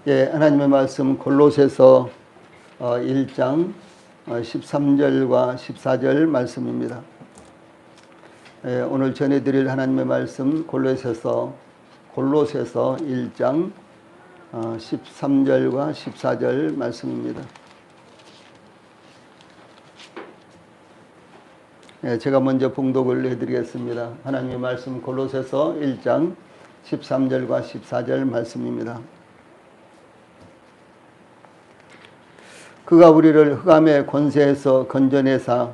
예, 하나님의 말씀 골로새서 1장 13절과 14절 말씀입니다. 예, 오늘 전해드릴 하나님의 말씀 골로새서 1장 13절과 14절 말씀입니다. 예, 제가 먼저 봉독을 해드리겠습니다. 하나님의 말씀 골로새서 1장 13절과 14절 말씀입니다. 그가 우리를 흑암의 권세에서 건져내사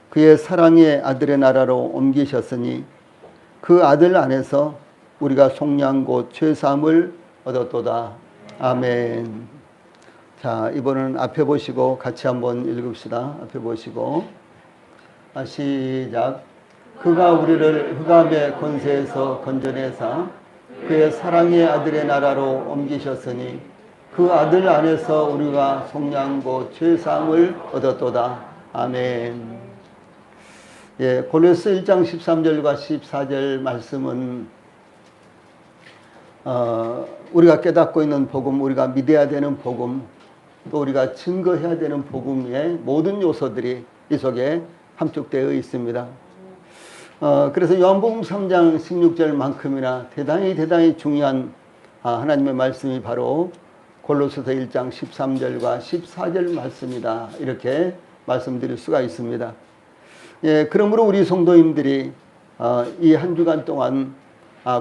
그의 사랑의 아들의 나라로 옮기셨으니 그 아들 안에서 우리가 속량 곧 죄사함을 얻었도다. 아멘. 자, 이번은 앞에 보시고 같이 한번 읽읍시다. 앞에 보시고 시작. 그가 우리를 흑암의 권세에서 건져내사 그의 사랑의 아들의 나라로 옮기셨으니 그 아들 안에서 우리가 속량 곧 죄사함을 얻었도다. 아멘. 예, 골로새 1장 13절과 14절 말씀은 우리가 깨닫고 있는 복음, 우리가 믿어야 되는 복음, 또 우리가 증거해야 되는 복음의 모든 요소들이 이 속에 함축되어 있습니다. 그래서 요한복음 3장 16절만큼이나 대단히 중요한 하나님의 말씀이 바로 골로새서 1장 13절과 14절 말씀이다. 이렇게 말씀드릴 수가 있습니다. 예, 그러므로 우리 성도님들이 이 한 주간 동안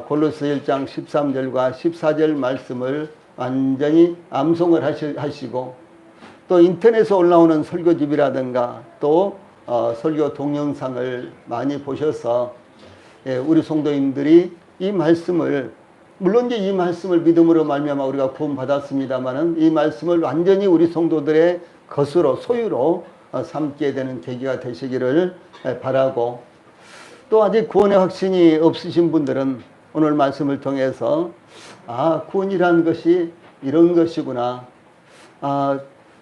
골로새 1장 13절과 14절 말씀을 완전히 암송을 하시고 또 인터넷에 올라오는 설교집이라든가 또 설교 동영상을 많이 보셔서 예, 우리 성도님들이 이 말씀을 물론 이제 이 말씀을 믿음으로 말미암아 우리가 구원받았습니다마는 이 말씀을 완전히 우리 성도들의 것으로 소유로 삼게 되는 계기가 되시기를 바라고 또 아직 구원의 확신이 없으신 분들은 오늘 말씀을 통해서 구원이라는 것이 이런 것이구나,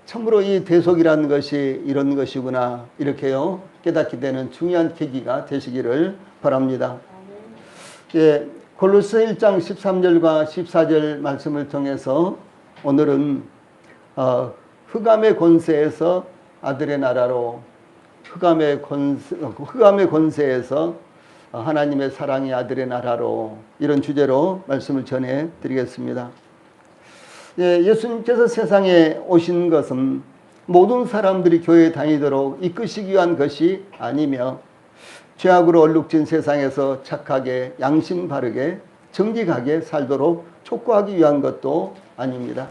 참으로 이 대속이라는 것이 이런 것이구나 이렇게요 깨닫게 되는 중요한 계기가 되시기를 바랍니다. 예, 골로새 1장 13절과 14절 말씀을 통해서 오늘은 흑암의 권세에서 아들의 나라로 흑암의 권세에서 하나님의 사랑의 아들의 나라로 이런 주제로 말씀을 전해 드리겠습니다. 예, 예수님께서 세상에 오신 것은 모든 사람들이 교회에 다니도록 이끄시기 위한 것이 아니며 죄악으로 얼룩진 세상에서 착하게 양심 바르게 정직하게 살도록 촉구하기 위한 것도 아닙니다.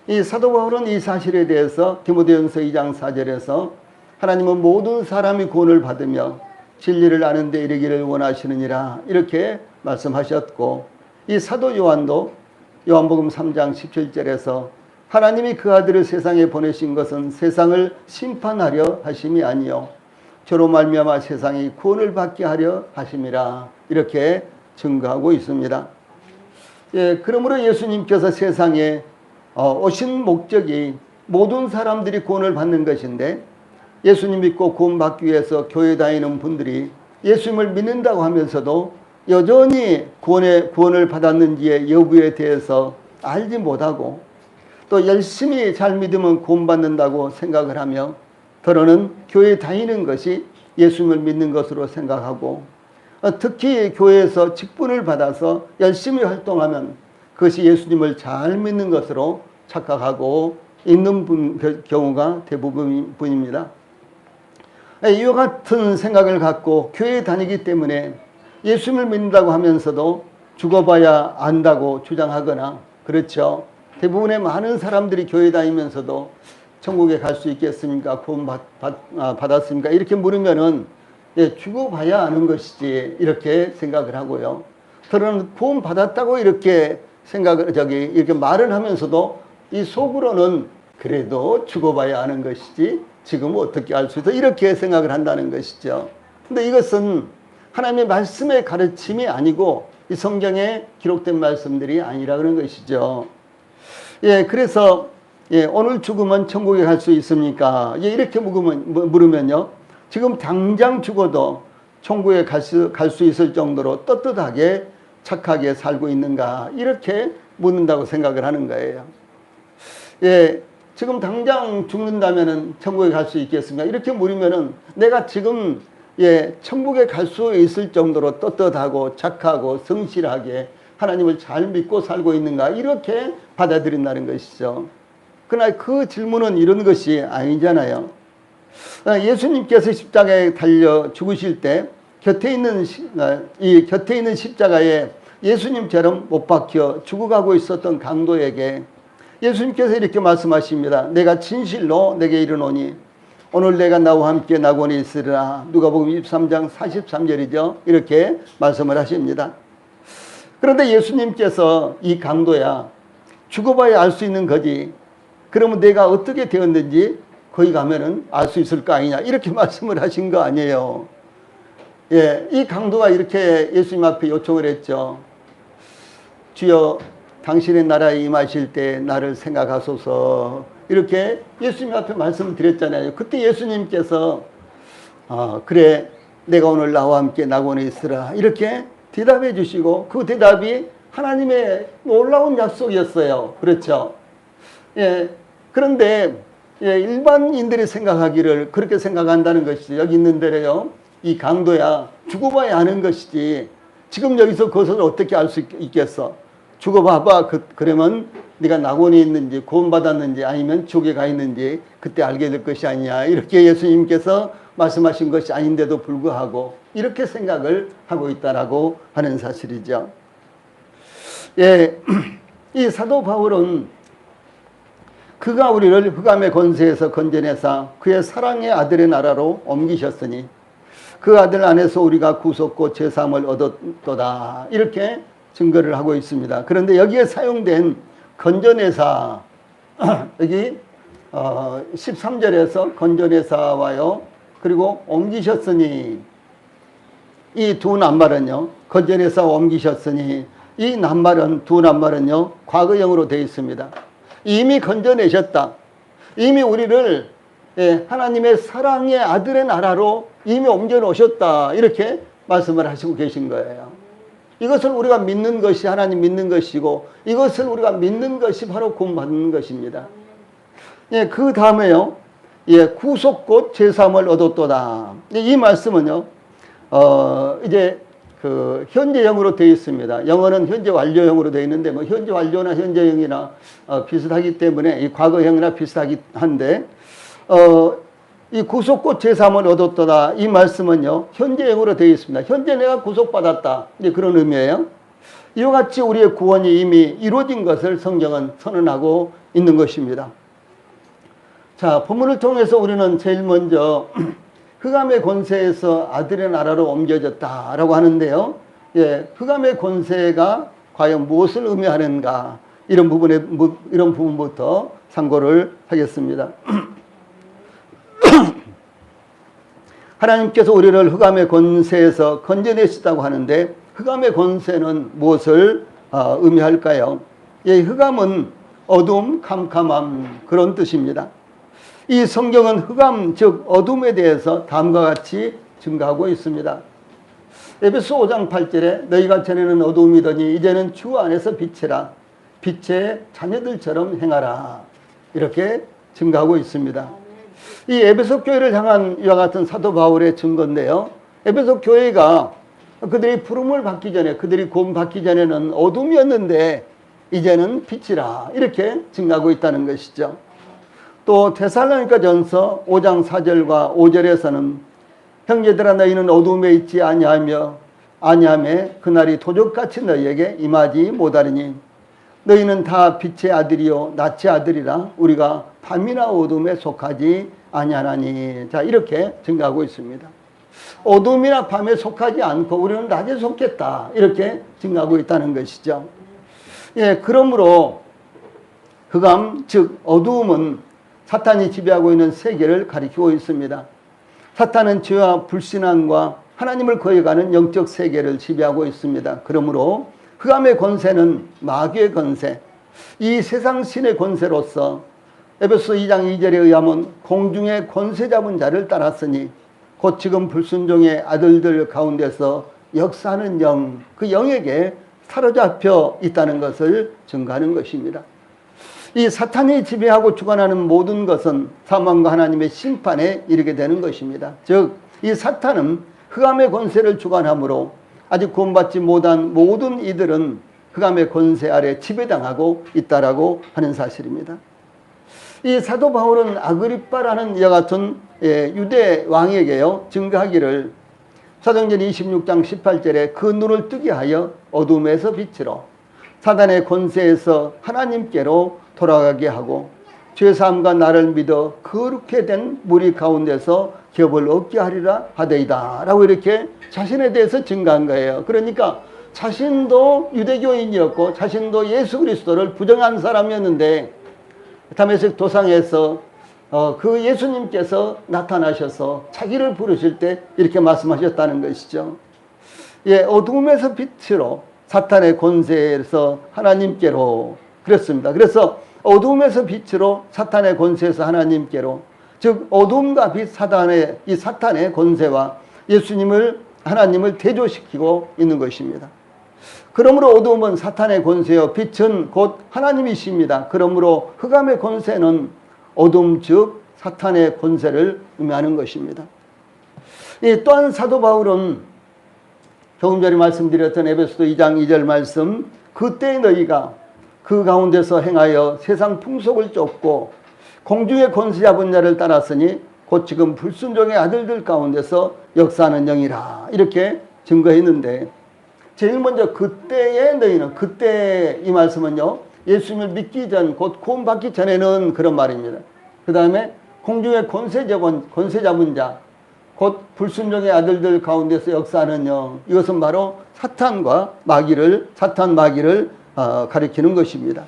이 사도 바울은 이 사실에 대해서 디모데전서 2장 4절에서 하나님은 모든 사람이 구원을 받으며 진리를 아는 데 이르기를 원하시느니라 이렇게 말씀하셨고 이 사도 요한도 요한복음 3장 17절에서 하나님이 그 아들을 세상에 보내신 것은 세상을 심판하려 하심이 아니요 저로 말미암아 세상이 구원을 받게 하려 하심이라 이렇게 증거하고 있습니다. 예, 그러므로 예수님께서 세상에 오신 목적이 모든 사람들이 구원을 받는 것인데 예수님 믿고 구원받기 위해서 교회 다니는 분들이 예수님을 믿는다고 하면서도 여전히 구원을 받았는지의 여부에 대해서 알지 못하고 또 열심히 잘 믿으면 구원받는다고 생각을 하며 더러는 교회에 다니는 것이 예수님을 믿는 것으로 생각하고 특히 교회에서 직분을 받아서 열심히 활동하면 그것이 예수님을 잘 믿는 것으로 착각하고 있는 경우가 대부분입니다. 이와 같은 생각을 갖고 교회에 다니기 때문에 예수님을 믿는다고 하면서도 죽어봐야 안다고 주장하거나 그렇죠. 대부분의 많은 사람들이 교회 다니면서도 천국에 갈 수 있겠습니까? 구원 받았습니까? 이렇게 물으면은 예, 죽어봐야 아는 것이지 이렇게 생각을 하고요. 저는 구원 받았다고 이렇게 이렇게 말을 하면서도 이 속으로는 그래도 죽어봐야 아는 것이지 지금 어떻게 알 수 있어? 이렇게 생각을 한다는 것이죠. 근데 이것은 하나님의 말씀의 가르침이 아니고 이 성경에 기록된 말씀들이 아니라 그런 것이죠. 예, 그래서 예, 오늘 죽으면 천국에 갈 수 있습니까? 예, 이렇게 물으면요. 지금 당장 죽어도 천국에 갈 수 있을 정도로 떳떳하게 착하게 살고 있는가? 이렇게 묻는다고 생각을 하는 거예요. 예, 지금 당장 죽는다면은 천국에 갈 수 있겠습니까? 이렇게 물으면은 내가 지금 천국에 갈 수 있을 정도로 떳떳하고 착하고 성실하게 하나님을 잘 믿고 살고 있는가? 이렇게 받아들인다는 것이죠. 그러나 그 질문은 이런 것이 아니잖아요. 예수님께서 십자가에 달려 죽으실 때 곁에 있는 십자가에 예수님처럼 못 박혀 죽어가고 있었던 강도에게 예수님께서 이렇게 말씀하십니다. 내가 진실로 내게 이르노니 오늘 내가 나와 함께 낙원에 있으리라. 누가복음 23장 43절이죠. 이렇게 말씀을 하십니다. 그런데 예수님께서 이 강도야 죽어봐야 알 수 있는 거지. 그러면 내가 어떻게 되었는지 거기 가면은 알 수 있을 거 아니냐. 이렇게 말씀을 하신 거 아니에요. 예, 이 강도가 이렇게 예수님 앞에 요청을 했죠. 주여 당신의 나라에 임하실 때 나를 생각하소서. 이렇게 예수님 앞에 말씀드렸잖아요. 그때 예수님께서 그래 내가 오늘 나와 함께 낙원에 있으라. 이렇게 대답해 주시고 그 대답이 하나님의 놀라운 약속이었어요. 그렇죠? 예, 그런데 일반인들이 생각하기를 그렇게 생각한다는 것이죠. 여기 있는 대로요. 이 강도야 죽어봐야 아는 것이지 지금 여기서 그것을 어떻게 알 수 있겠어? 죽어봐봐. 그러면 네가 낙원에 있는지 구원받았는지 아니면 지옥에 가 있는지 그때 알게 될 것이 아니냐. 이렇게 예수님께서 말씀하신 것이 아닌데도 불구하고 이렇게 생각을 하고 있다라고 하는 사실이죠. 예, 이 사도 바울은 그가 우리를 흑암의 권세에서 건져내사 그의 사랑의 아들의 나라로 옮기셨으니 그 아들 안에서 우리가 구속고 제사함을 얻었도다. 이렇게 증거를 하고 있습니다. 그런데 여기에 사용된 건져내사 여기 13절에서 건져내사와요. 그리고 옮기셨으니 이 두 낱말은요. 건져내사 옮기셨으니 이 낱말은 두 낱말은요. 과거형으로 되어 있습니다. 이미 건져내셨다. 이미 우리를 하나님의 사랑의 아들의 나라로 이미 옮겨 놓으셨다. 이렇게 말씀을 하시고 계신 거예요. 이것을 우리가 믿는 것이 하나님 믿는 것이고 이것을 우리가 믿는 것이 바로 구원받는 것입니다. 예, 그 다음에요. 구속 곧 제사함을 얻었도다. 이 말씀은요. 이제 그 현재형으로 되어 있습니다. 영어는 현재 완료형으로 되어 있는데 뭐 현재 완료나 현재형이나 비슷하기 때문에 이 과거형이나 비슷하기 한데 이 구속 곧 제사함을 얻었도다. 이 말씀은요. 현재형으로 되어 있습니다. 현재 내가 구속받았다. 이제 그런 의미예요. 이와 같이 우리의 구원이 이미 이루어진 것을 성경은 선언하고 있는 것입니다. 자, 본문을 통해서 우리는 제일 먼저 흑암의 권세에서 아들의 나라로 옮겨졌다라고 하는데요. 예, 흑암의 권세가 과연 무엇을 의미하는가 이런 부분부터 참고를 하겠습니다. 하나님께서 우리를 흑암의 권세에서 건져내시다고 하는데 흑암의 권세는 무엇을 의미할까요? 예, 흑암은 어둠, 캄캄함 그런 뜻입니다. 이 성경은 흑암 즉 어둠에 대해서 다음과 같이 증가하고 있습니다. 에베소 5장 8절에 너희가 전에는 어둠이더니 이제는 주 안에서 빛이라 빛의 자녀들처럼 행하라 이렇게 증가하고 있습니다. 이 에베소 교회를 향한 이와 같은 사도 바울의 증거인데요. 에베소 교회가 그들이 부름을 받기 전에 그들이 구원 받기 전에는 어둠이었는데 이제는 빛이라 이렇게 증가하고 있다는 것이죠. 또 데살로니가전서 5장 4절과 5절에서는 형제들아 너희는 어둠에 있지 아니하며 그날이 도적같이 너희에게 임하지 못하리니 너희는 다 빛의 아들이요 낯의 아들이라 우리가 밤이나 어둠에 속하지 아니하나니. 자, 이렇게 증가하고 있습니다. 어둠이나 밤에 속하지 않고 우리는 낮에 속했다. 이렇게 증가하고 있다는 것이죠. 예, 그러므로 흑암 즉 어두움은 사탄이 지배하고 있는 세계를 가리키고 있습니다. 사탄은 죄와 불신앙과 하나님을 거역하는 영적 세계를 지배하고 있습니다. 그러므로 흑암의 권세는 마귀의 권세, 이 세상 신의 권세로서 에베소 2장 2절에 의하면 공중의 권세 잡은 자를 따랐으니 곧 지금 불순종의 아들들 가운데서 역사하는 영, 그 영에게 사로잡혀 있다는 것을 증거하는 것입니다. 이 사탄이 지배하고 주관하는 모든 것은 사망과 하나님의 심판에 이르게 되는 것입니다. 즉, 이 사탄은 흑암의 권세를 주관하므로 아직 구원받지 못한 모든 이들은 흑암의 권세 아래 지배당하고 있다라고 하는 사실입니다. 이 사도 바울은 아그리빠라는 이와 같은 유대 왕에게요 증거하기를 사도행전 26장 18절에 그 눈을 뜨게 하여 어둠에서 빛으로 사단의 권세에서 하나님께로 돌아가게 하고 죄사함과 나를 믿어 거룩해 된 무리 가운데서 기업을 얻게 하리라 하되이다 라고 이렇게 자신에 대해서 증거한 거예요. 그러니까 자신도 유대교인이었고 자신도 예수 그리스도를 부정한 사람이었는데 다메섹 도상에서 그 예수님께서 나타나셔서 자기를 부르실 때 이렇게 말씀하셨다는 것이죠. 예, 어둠에서 빛으로 사탄의 권세에서 하나님께로 그랬습니다. 그래서 어둠에서 빛으로 사탄의 권세에서 하나님께로, 즉 어둠과 빛 이 사탄의 권세와 예수님을 하나님을 대조시키고 있는 것입니다. 그러므로 어둠은 사탄의 권세요 빛은 곧 하나님이십니다. 그러므로 흑암의 권세는 어둠 즉 사탄의 권세를 의미하는 것입니다. 또한 사도 바울은 조금 전에 말씀드렸던 에베소서 2장 2절 말씀, 그때 너희가 그 가운데서 행하여 세상 풍속을 쫓고 공중의 권세 잡은 자를 따랐으니 곧 지금 불순종의 아들들 가운데서 역사하는 영이라 이렇게 증거했는데, 제일 먼저 그때의 너희는, 그때 이 말씀은요 예수님을 믿기 전 곧 구원받기 전에는 그런 말입니다. 그 다음에 공중의 권세 잡은 자 곧 불순종의 아들들 가운데서 역사하는 영, 이것은 바로 사탄 마귀를 가리키는 것입니다.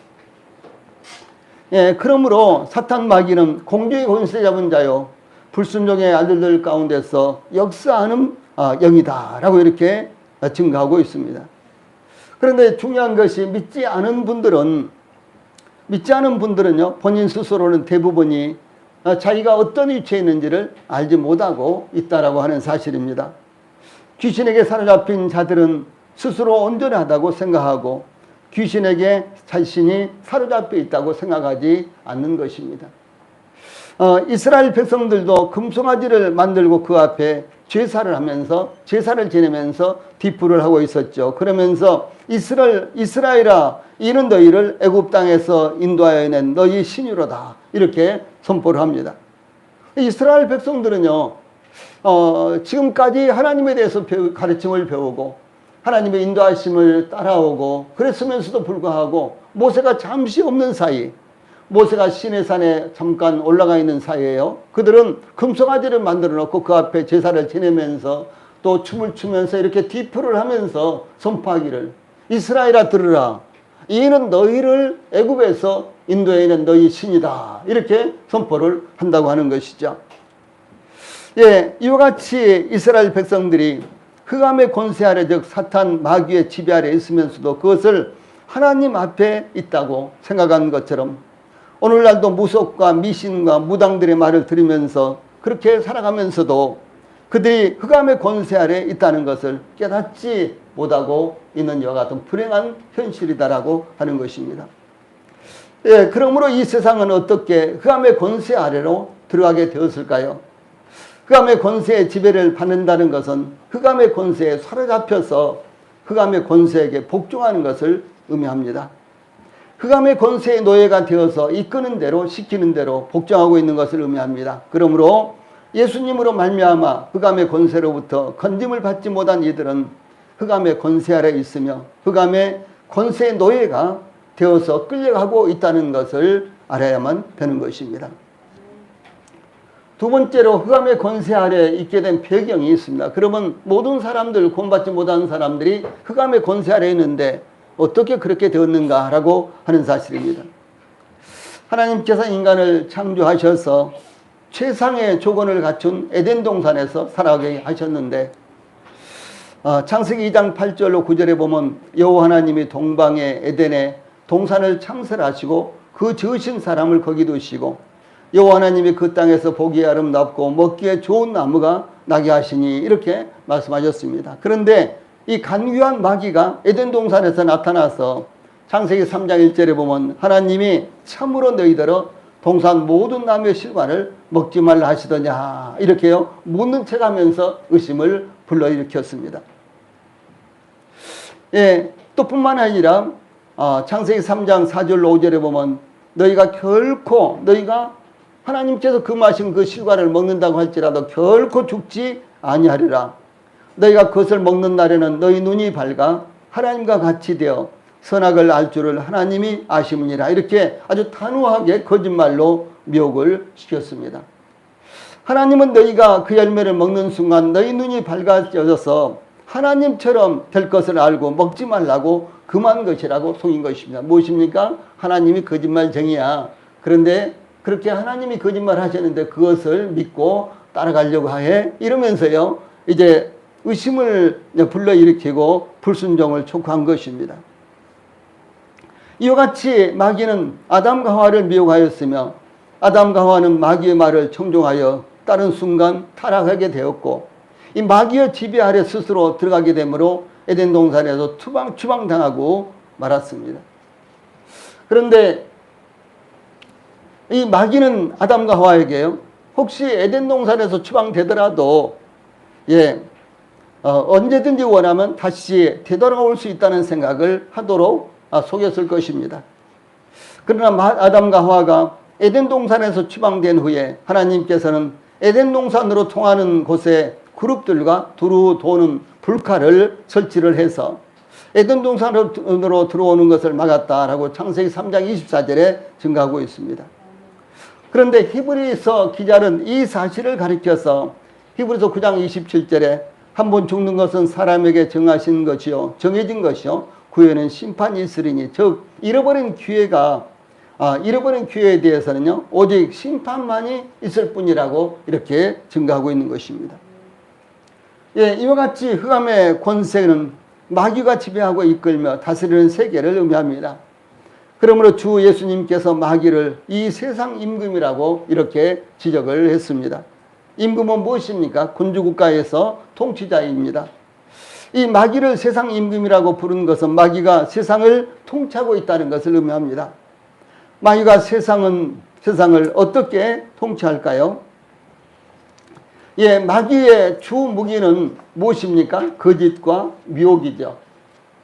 예, 그러므로 사탄 마귀는 공중의 권세 잡은 자요 불순종의 아들들 가운데서 역사하는 영이다 라고 이렇게 증거하고 있습니다. 그런데 중요한 것이 믿지 않은 분들은요 본인 스스로는 대부분이 자기가 어떤 위치에 있는지를 알지 못하고 있다라고 하는 사실입니다. 귀신에게 사로잡힌 자들은 스스로 온전하다고 생각하고 귀신에게 자신이 사로잡혀 있다고 생각하지 않는 것입니다. 이스라엘 백성들도 금송아지를 만들고 그 앞에 제사를 지내면서 뒷불을 하고 있었죠. 그러면서 이스라엘아, 이는 너희를 애굽 땅에서 인도하여 낸 너희 신유로다 이렇게 선포를 합니다. 이스라엘 백성들은요 지금까지 하나님에 대해서 가르침을 배우고 하나님의 인도하심을 따라오고 그랬으면서도 불구하고 모세가 잠시 없는 사이, 모세가 시내산에 잠깐 올라가 있는 사이에요 그들은 금송아지를 만들어 놓고 그 앞에 제사를 지내면서 또 춤을 추면서 이렇게 뒤풀을 하면서 선포하기를 이스라엘아 들으라, 이는 너희를 애굽에서 인도해 낸 너희 신이다 이렇게 선포를 한다고 하는 것이죠. 예, 이와 같이 이스라엘 백성들이 흑암의 권세 아래 즉 사탄 마귀의 지배 아래 있으면서도 그것을 하나님 앞에 있다고 생각한 것처럼 오늘날도 무속과 미신과 무당들의 말을 들으면서 그렇게 살아가면서도 그들이 흑암의 권세 아래 있다는 것을 깨닫지 못하고 있는 이와 같은 불행한 현실이다라고 하는 것입니다. 예, 그러므로 이 세상은 어떻게 흑암의 권세 아래로 들어가게 되었을까요? 흑암의 권세의 지배를 받는다는 것은 흑암의 권세에 사로잡혀서 흑암의 권세에게 복종하는 것을 의미합니다. 흑암의 권세의 노예가 되어서 이끄는 대로 시키는 대로 복종하고 있는 것을 의미합니다. 그러므로 예수님으로 말미암아 흑암의 권세로부터 건짐을 받지 못한 이들은 흑암의 권세 아래 있으며 흑암의 권세의 노예가 되어서 끌려가고 있다는 것을 알아야만 되는 것입니다. 두 번째로 흑암의 권세 아래 있게 된 배경이 있습니다. 그러면 모든 사람들, 구원받지 못한 사람들이 흑암의 권세 아래 있는데 어떻게 그렇게 되었는가라고 하는 사실입니다. 하나님께서 인간을 창조하셔서 최상의 조건을 갖춘 에덴 동산에서 살아가게 하셨는데 창세기 2장 8절로 9절에 보면 여호와 하나님이 동방의 에덴에 동산을 창설하시고 그 지으신 사람을 거기 두시고 여호와 하나님이 그 땅에서 보기에 아름답고 먹기에 좋은 나무가 나게 하시니 이렇게 말씀하셨습니다. 그런데 이 간교한 마귀가 에덴 동산에서 나타나서 창세기 3장 1절에 보면 하나님이 참으로 너희더러 동산 모든 나무의 실과를 먹지 말라 하시더냐 이렇게요 묻는 척 하면서 의심을 불러일으켰습니다. 예, 또 뿐만 아니라 창세기 3장 4절 5절에 보면 너희가 하나님께서 금하신 그 실과를 먹는다고 할지라도 결코 죽지 아니하리라. 너희가 그것을 먹는 날에는 너희 눈이 밝아 하나님과 같이 되어 선악을 알 줄을 하나님이 아시느니라. 이렇게 아주 단호하게 거짓말로 미혹을 시켰습니다. 하나님은 너희가 그 열매를 먹는 순간 너희 눈이 밝아져서 하나님처럼 될 것을 알고 먹지 말라고 금한 것이라고 속인 것입니다. 무엇입니까? 하나님이 거짓말쟁이야. 그런데 그렇게 하나님이 거짓말 하셨는데 그것을 믿고 따라가려고 해. 이러면서요, 이제 의심을 불러일으키고 불순종을 촉구한 것입니다. 이와 같이 마귀는 아담과 하와를 미혹하였으며 아담과 하와는 마귀의 말을 청종하여 따른 순간 타락하게 되었고 이 마귀의 지배 아래 스스로 들어가게 되므로 에덴 동산에서 추방당하고 말았습니다. 그런데 이 마귀는 아담과 하와에게요, 혹시 에덴 동산에서 추방되더라도 언제든지 원하면 다시 되돌아올 수 있다는 생각을 하도록 속였을 것입니다. 그러나 아담과 하와가 에덴 동산에서 추방된 후에 하나님께서는 에덴 동산으로 통하는 곳에 그룹들과 두루 도는 불칼을 설치를 해서 에덴 동산으로 들어오는 것을 막았다라고 창세기 3장 24절에 증가하고 있습니다. 그런데 히브리서 기자는 이 사실을 가리켜서 히브리서 9장 27절에 한 번 죽는 것은 사람에게 정해진 것이요 그 후에는 심판이 있으리니, 즉 잃어버린 기회에 대해서는요 오직 심판만이 있을 뿐이라고 이렇게 증가하고 있는 것입니다. 이와 같이 흑암의 권세는 마귀가 지배하고 이끌며 다스리는 세계를 의미합니다. 그러므로 주 예수님께서 마귀를 이 세상 임금이라고 이렇게 지적을 했습니다. 임금은 무엇입니까? 군주국가에서 통치자입니다. 이 마귀를 세상 임금이라고 부른 것은 마귀가 세상을 통치하고 있다는 것을 의미합니다. 마귀가 세상을 어떻게 통치할까요? 마귀의 주 무기는 무엇입니까? 거짓과 미혹이죠.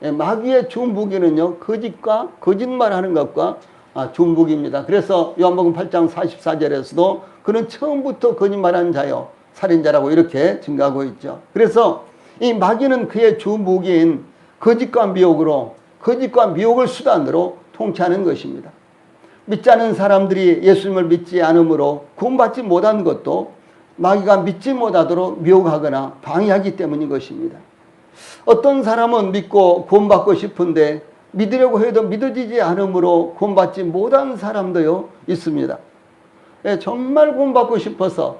마귀의 주 무기는요, 거짓과 거짓말하는 것과 주 무기입니다. 그래서 요한복음 8장 44절에서도 그는 처음부터 거짓말하는 자요 살인자라고 이렇게 증가하고 있죠. 그래서 이 마귀는 그의 주 무기인 거짓과 미혹을 수단으로 통치하는 것입니다. 믿지 않은 사람들이 예수님을 믿지 않으므로 구원받지 못한 것도 마귀가 믿지 못하도록 미혹하거나 방해하기 때문인 것입니다. 어떤 사람은 믿고 구원받고 싶은데 믿으려고 해도 믿어지지 않으므로 구원받지 못한 사람도요 있습니다. 정말 구원받고 싶어서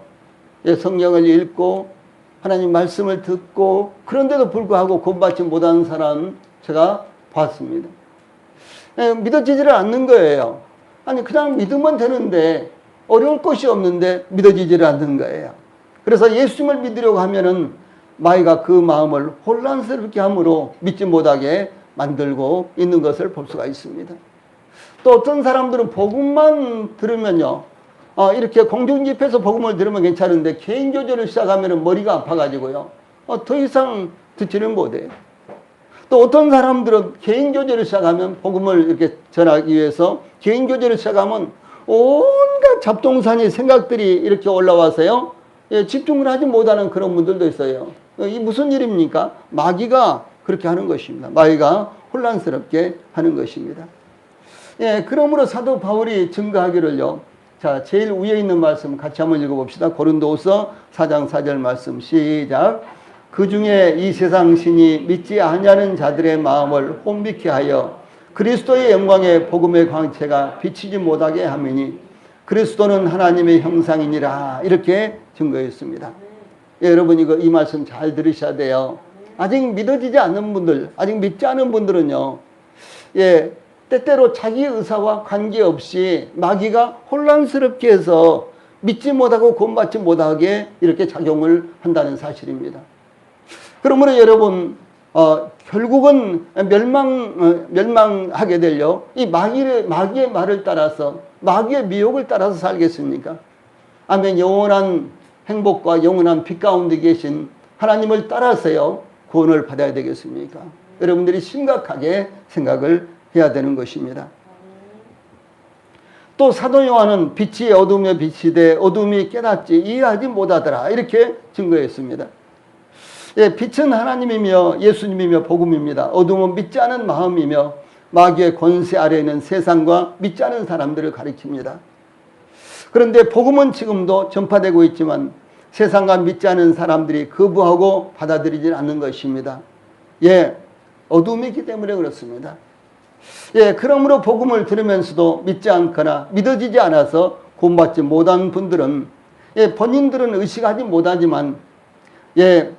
성경을 읽고 하나님 말씀을 듣고 그런데도 불구하고 구원받지 못하는 사람 제가 봤습니다. 믿어지지를 않는 거예요. 아니 그냥 믿으면 되는데 어려울 것이 없는데 믿어지지를 않는 거예요. 그래서 예수님을 믿으려고 하면은 마귀가 그 마음을 혼란스럽게 함으로 믿지 못하게 만들고 있는 것을 볼 수가 있습니다. 또 어떤 사람들은 복음만 들으면요, 이렇게 공중집회에서 복음을 들으면 괜찮은데 개인교제를 시작하면 머리가 아파가지고요, 더 이상 듣지는 못해요. 또 어떤 사람들은 개인교제를 시작하면 복음을 이렇게 전하기 위해서 개인교제를 시작하면 온갖 잡동사니 생각들이 이렇게 올라와서요, 집중을 하지 못하는 그런 분들도 있어요. 이 무슨 일입니까? 마귀가 그렇게 하는 것입니다. 마귀가 혼란스럽게 하는 것입니다. 그러므로 사도 바울이 증거하기를요, 자, 제일 위에 있는 말씀 같이 한번 읽어봅시다. 고린도후서 4장 4절 말씀 시작. 그 중에 이 세상 신이 믿지 아니하는 자들의 마음을 혼미케 하여 그리스도의 영광의 복음의 광채가 비치지 못하게 함이니 그리스도는 하나님의 형상이니라. 이렇게 증거했습니다. 여러분 이 말씀 잘 들으셔야 돼요. 아직 믿어지지 않는 분들, 아직 믿지 않은 분들은요, 때때로 자기 의사와 관계없이 마귀가 혼란스럽게 해서 믿지 못하고 구원받지 못하게 이렇게 작용을 한다는 사실입니다. 그러므로 여러분, 결국은 멸망하게 되려 이 마귀의 말을 따라서, 마귀의 미혹을 따라서 살겠습니까? 아멘. 영원한 행복과 영원한 빛 가운데 계신 하나님을 따라서요 구원을 받아야 되겠습니까? 여러분들이 심각하게 생각을 해야 되는 것입니다. 또 사도 요한은 빛이 어둠에 비치되 어둠이 깨닫지 이해하지 못하더라 이렇게 증거했습니다. 예, 빛은 하나님이며 예수님이며 복음입니다. 어둠은 믿지 않은 마음이며 마귀의 권세 아래에 있는 세상과 믿지 않은 사람들을 가리킵니다. 그런데 복음은 지금도 전파되고 있지만 세상과 믿지 않은 사람들이 거부하고 받아들이지 않는 것입니다. 예, 어둠이기 때문에 그렇습니다. 예, 그러므로 복음을 들으면서도 믿지 않거나 믿어지지 않아서 구원받지 못한 분들은, 예, 본인들은 의식하지 못하지만, 예,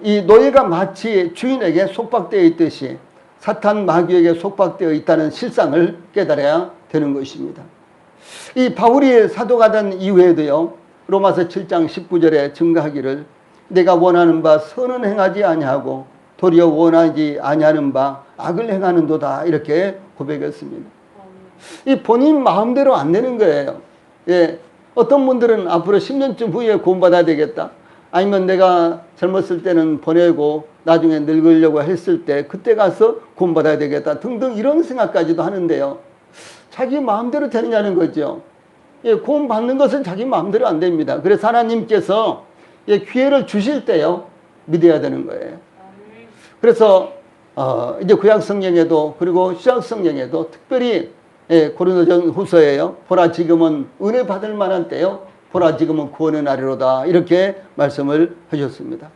이 노예가 마치 주인에게 속박되어 있듯이 사탄 마귀에게 속박되어 있다는 실상을 깨달아야 되는 것입니다. 이 바울이 사도가 된 이후에도요, 로마서 7장 19절에 증거하기를 내가 원하는 바 선은 행하지 아니하고 도리어 원하지 아니하는 바 악을 행하는도다 이렇게 고백했습니다. 이 본인 마음대로 안 되는 거예요. 예, 어떤 분들은 앞으로 10년쯤 후에 구원받아야 되겠다. 아니면 내가 젊었을 때는 보내고 나중에 늙으려고 했을 때 그때 가서 구원받아야 되겠다 등등 이런 생각까지도 하는데요. 자기 마음대로 되느냐는 거죠. 예, 구원받는 것은 자기 마음대로 안 됩니다. 그래서 하나님께서 예, 기회를 주실 때요 믿어야 되는 거예요. 그래서 이제 구약 성경에도 그리고 신약 성경에도 특별히 예, 고린도전 후서에요. 보라 지금은 은혜 받을 만한 때요. 보라 지금은 구원의 날이로다 이렇게 말씀을 하셨습니다.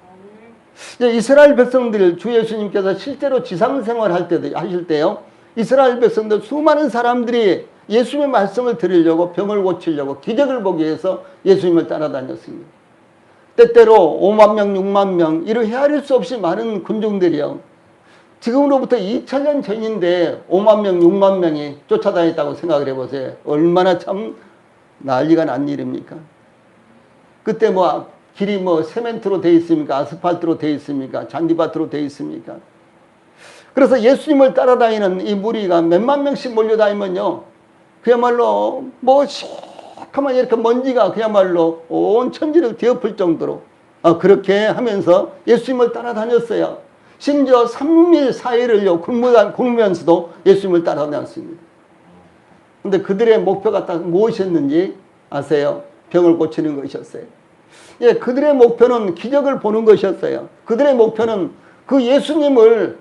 이스라엘 백성들 주 예수님께서 실제로 지상생활 하실 때요. 이스라엘 백성들 수많은 사람들이 예수님의 말씀을 들으려고 병을 고치려고 기적을 보기 위해서 예수님을 따라다녔습니다. 때때로 5만 명, 6만 명 이를 헤아릴 수 없이 많은 군중들이요. 지금으로부터 2000년 전인데 5만 명, 6만 명이 쫓아다녔다고 생각을 해보세요. 얼마나 참 난리가 난 일입니까? 그때 뭐 길이 뭐 세멘트로 되어 있습니까? 아스팔트로 되어 있습니까? 잔디밭으로 되어 있습니까? 그래서 예수님을 따라다니는 이 무리가 몇만 명씩 몰려다니면요. 그야말로 뭐 시커먼 이렇게 먼지가 그야말로 온 천지를 뒤엎을 정도로 그렇게 하면서 예수님을 따라다녔어요. 심지어 3일 4일을요 굶으면서도 예수님을 따라다녔습니다. 근데 그들의 목표가 딱 무엇이었는지 아세요? 병을 고치는 것이었어요. 예, 그들의 목표는 기적을 보는 것이었어요. 그들의 목표는 그 예수님을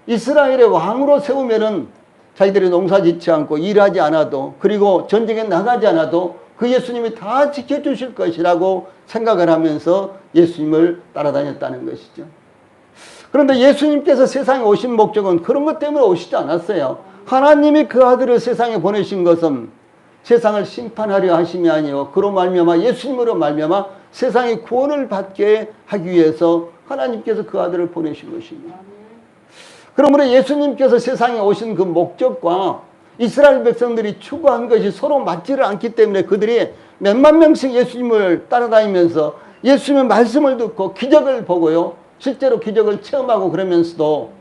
이스라엘의 왕으로 세우면은 자기들이 농사 짓지 않고 일하지 않아도 그리고 전쟁에 나가지 않아도 그 예수님이 다 지켜주실 것이라고 생각을 하면서 예수님을 따라다녔다는 것이죠. 그런데 예수님께서 세상에 오신 목적은 그런 것 때문에 오시지 않았어요. 하나님이 그 아들을 세상에 보내신 것은 세상을 심판하려 하심이 아니요 그로 말미암아 예수님으로 말미암아 세상이 구원을 받게 하기 위해서 하나님께서 그 아들을 보내신 것입니다. 그러므로 예수님께서 세상에 오신 그 목적과 이스라엘 백성들이 추구한 것이 서로 맞지를 않기 때문에 그들이 몇만 명씩 예수님을 따라다니면서 예수님의 말씀을 듣고 기적을 보고요. 실제로 기적을 체험하고 그러면서도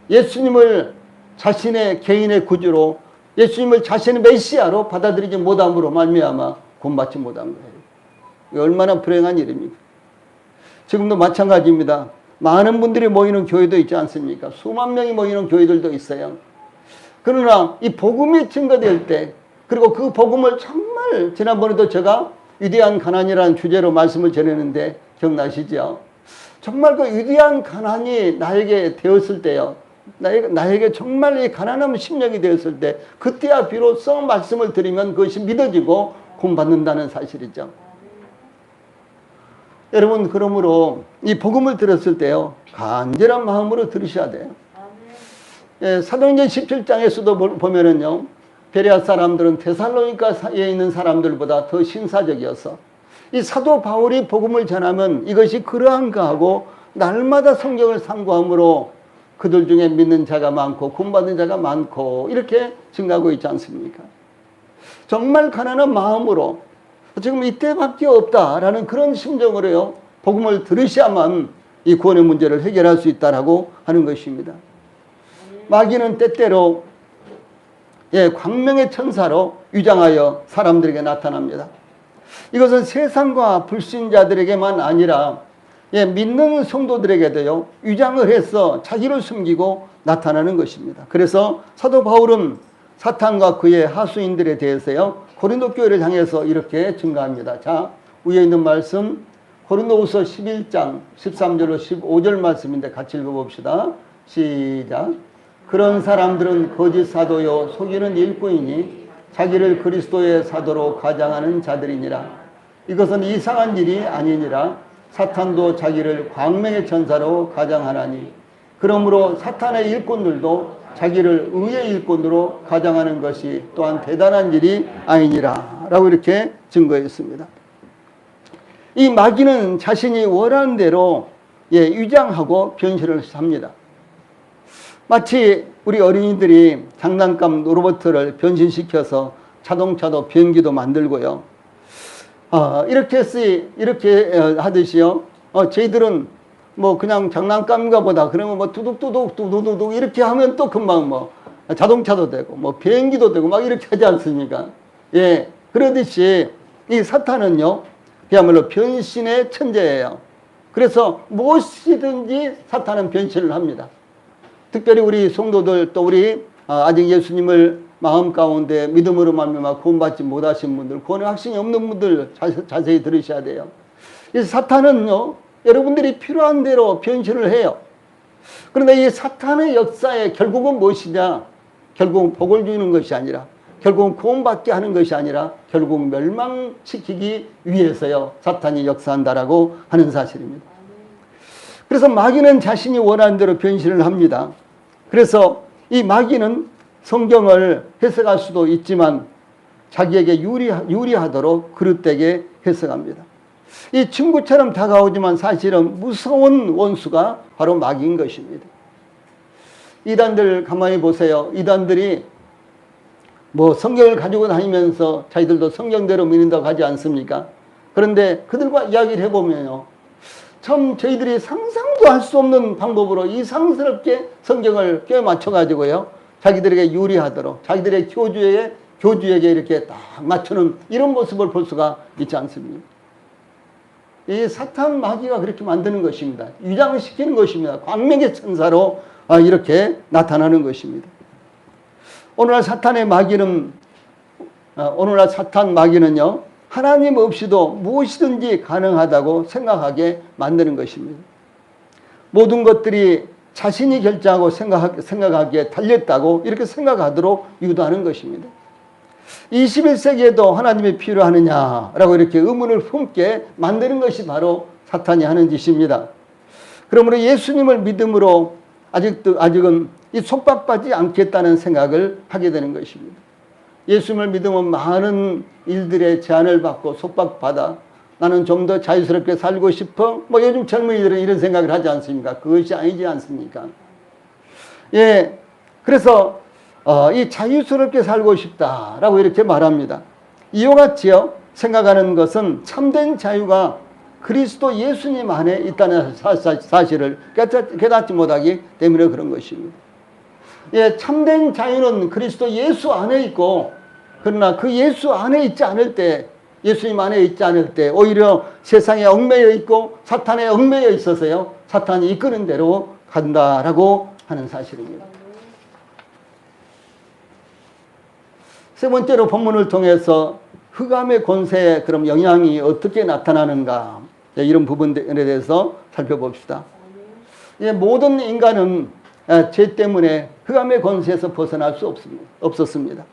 예수님을 자신의 개인의 구주로 예수님을 자신의 메시아로 받아들이지 못함으로 말미암아 구원받지 못한 거예요. 얼마나 불행한 일입니까? 지금도 마찬가지입니다. 많은 분들이 모이는 교회도 있지 않습니까? 수만 명이 모이는 교회들도 있어요. 그러나 이 복음이 증거될 때 그리고 그 복음을 정말 지난번에도 제가 위대한 가난이라는 주제로 말씀을 전했는데 기억나시죠? 정말 그 위대한 가난이 나에게 되었을 때요. 나에게 정말 이 가난한 심령이 되었을 때 그때야 비로소 말씀을 드리면 그것이 믿어지고 구원받는다는 사실이죠. 여러분 그러므로 이 복음을 들었을 때요. 간절한 마음으로 들으셔야 돼요. 예, 사도행전 17장에서도 보면은요. 베레아 사람들은 데살로니가에 있는 사람들보다 더 신사적이어서 이 사도 바울이 복음을 전하면 이것이 그러한가 하고 날마다 성경을 상고함으로 그들 중에 믿는 자가 많고 구원받는 자가 많고 이렇게 증가하고 있지 않습니까? 정말 가난한 마음으로 지금 이때밖에 없다라는 그런 심정으로요. 복음을 들으셔야만 이 구원의 문제를 해결할 수 있다라고 하는 것입니다. 마귀는 때때로 광명의 천사로 위장하여 사람들에게 나타납니다. 이것은 세상과 불신자들에게만 아니라 믿는 성도들에게도요, 위장을 해서 자기를 숨기고 나타나는 것입니다. 그래서 사도 바울은 사탄과 그의 하수인들에 대해서요, 고린도 교회를 향해서 이렇게 증가합니다. 자, 위에 있는 말씀 고린도후서 11장 13절로 15절 말씀인데 같이 읽어봅시다. 시작. 그런 사람들은 거짓 사도요 속이는 일꾼이니 자기를 그리스도의 사도로 가장하는 자들이니라. 이것은 이상한 일이 아니니라. 사탄도 자기를 광명의 천사로 가장하나니 그러므로 사탄의 일꾼들도 자기를 의의 일꾼으로 가장하는 것이 또한 대단한 일이 아니니라 라고 이렇게 증거했습니다. 이 마귀는 자신이 원하는 대로 위장하고 변신을 합니다. 마치 우리 어린이들이 장난감 로봇을 변신시켜서 자동차도 비행기도 만들고요. 이렇게 하듯이요. 저희들은 뭐 그냥 장난감인가 보다. 그러면 뭐 두둑두둑 이렇게 하면 또 금방 뭐 자동차도 되고 뭐 비행기도 되고 막 이렇게 하지 않습니까? 예. 그러듯이 이 사탄은요. 그야말로 변신의 천재예요. 그래서 무엇이든지 사탄은 변신을 합니다. 특별히 우리 성도들 또 우리 아직 예수님을 마음 가운데 믿음으로 말미암아 구원받지 못하신 분들, 구원의 확신이 없는 분들 자세히 들으셔야 돼요. 이 사탄은요, 여러분들이 필요한 대로 변신을 해요. 그런데 이 사탄의 역사에 결국은 무엇이냐? 결국은 복을 주는 것이 아니라, 결국은 구원받게 하는 것이 아니라 결국 멸망시키기 위해서요, 사탄이 역사한다라고 하는 사실입니다. 그래서 마귀는 자신이 원하는 대로 변신을 합니다. 그래서 이 마귀는 성경을 해석할 수도 있지만 자기에게 유리하도록 그릇되게 해석합니다. 이 친구처럼 다가오지만 사실은 무서운 원수가 바로 마귀인 것입니다. 이단들 가만히 보세요. 이단들이 뭐 성경을 가지고 다니면서 자기들도 성경대로 믿는다고 하지 않습니까? 그런데 그들과 이야기를 해보면요, 참 저희들이 상상도 할 수 없는 방법으로 이상스럽게 성경을 껴 맞춰가지고요, 자기들에게 유리하도록 자기들의 교주에게 이렇게 딱 맞추는 이런 모습을 볼 수가 있지 않습니까? 이 사탄 마귀가 그렇게 만드는 것입니다. 위장시키는 것입니다. 광명의 천사로 이렇게 나타나는 것입니다. 오늘날 사탄 마귀는요, 하나님 없이도 무엇이든지 가능하다고 생각하게 만드는 것입니다. 모든 것들이 자신이 결정하고 생각하기에 달렸다고 이렇게 생각하도록 유도하는 것입니다. 21세기에도 하나님이 필요하느냐라고 이렇게 의문을 품게 만드는 것이 바로 사탄이 하는 짓입니다. 그러므로 예수님을 믿음으로 아직은 이 속박받지 않겠다는 생각을 하게 되는 것입니다. 예수님을 믿으면 많은 일들의 제한을 받고 속박받아 나는 좀 더 자유스럽게 살고 싶어. 뭐 요즘 젊은이들은 이런 생각을 하지 않습니까? 그것이 아니지 않습니까? 예. 그래서 이 자유스럽게 살고 싶다라고 이렇게 말합니다. 이와 같이요, 생각하는 것은 참된 자유가 그리스도 예수님 안에 있다는 사실을 깨닫지 못하기 때문에 그런 것입니다. 예, 참된 자유는 그리스도 예수 안에 있고, 그러나 그 예수 안에 있지 않을 때, 예수님 안에 있지 않을 때 오히려 세상에 얽매여 있고 사탄에 얽매여 있어서요, 사탄이 이끄는 대로 간다라고 하는 사실입니다. 세 번째로 본문을 통해서 흑암의 권세의 그럼 영향이 어떻게 나타나는가, 이런 부분에 대해서 살펴봅시다. 모든 인간은 죄 때문에 흑암의 권세에서 벗어날 수 없었습니다.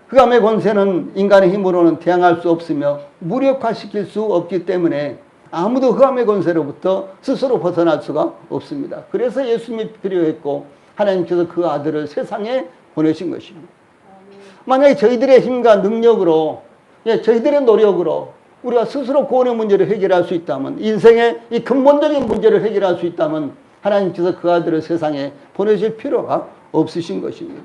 흑암의 권세는 인간의 힘으로는 대항할 수 없으며 무력화시킬 수 없기 때문에 아무도 흑암의 권세로부터 스스로 벗어날 수가 없습니다. 그래서 예수님이 필요했고 하나님께서 그 아들을 세상에 보내신 것입니다. 만약에 저희들의 힘과 능력으로, 저희들의 노력으로 우리가 스스로 구원의 문제를 해결할 수 있다면, 인생의 이 근본적인 문제를 해결할 수 있다면 하나님께서 그 아들을 세상에 보내실 필요가 없으신 것입니다.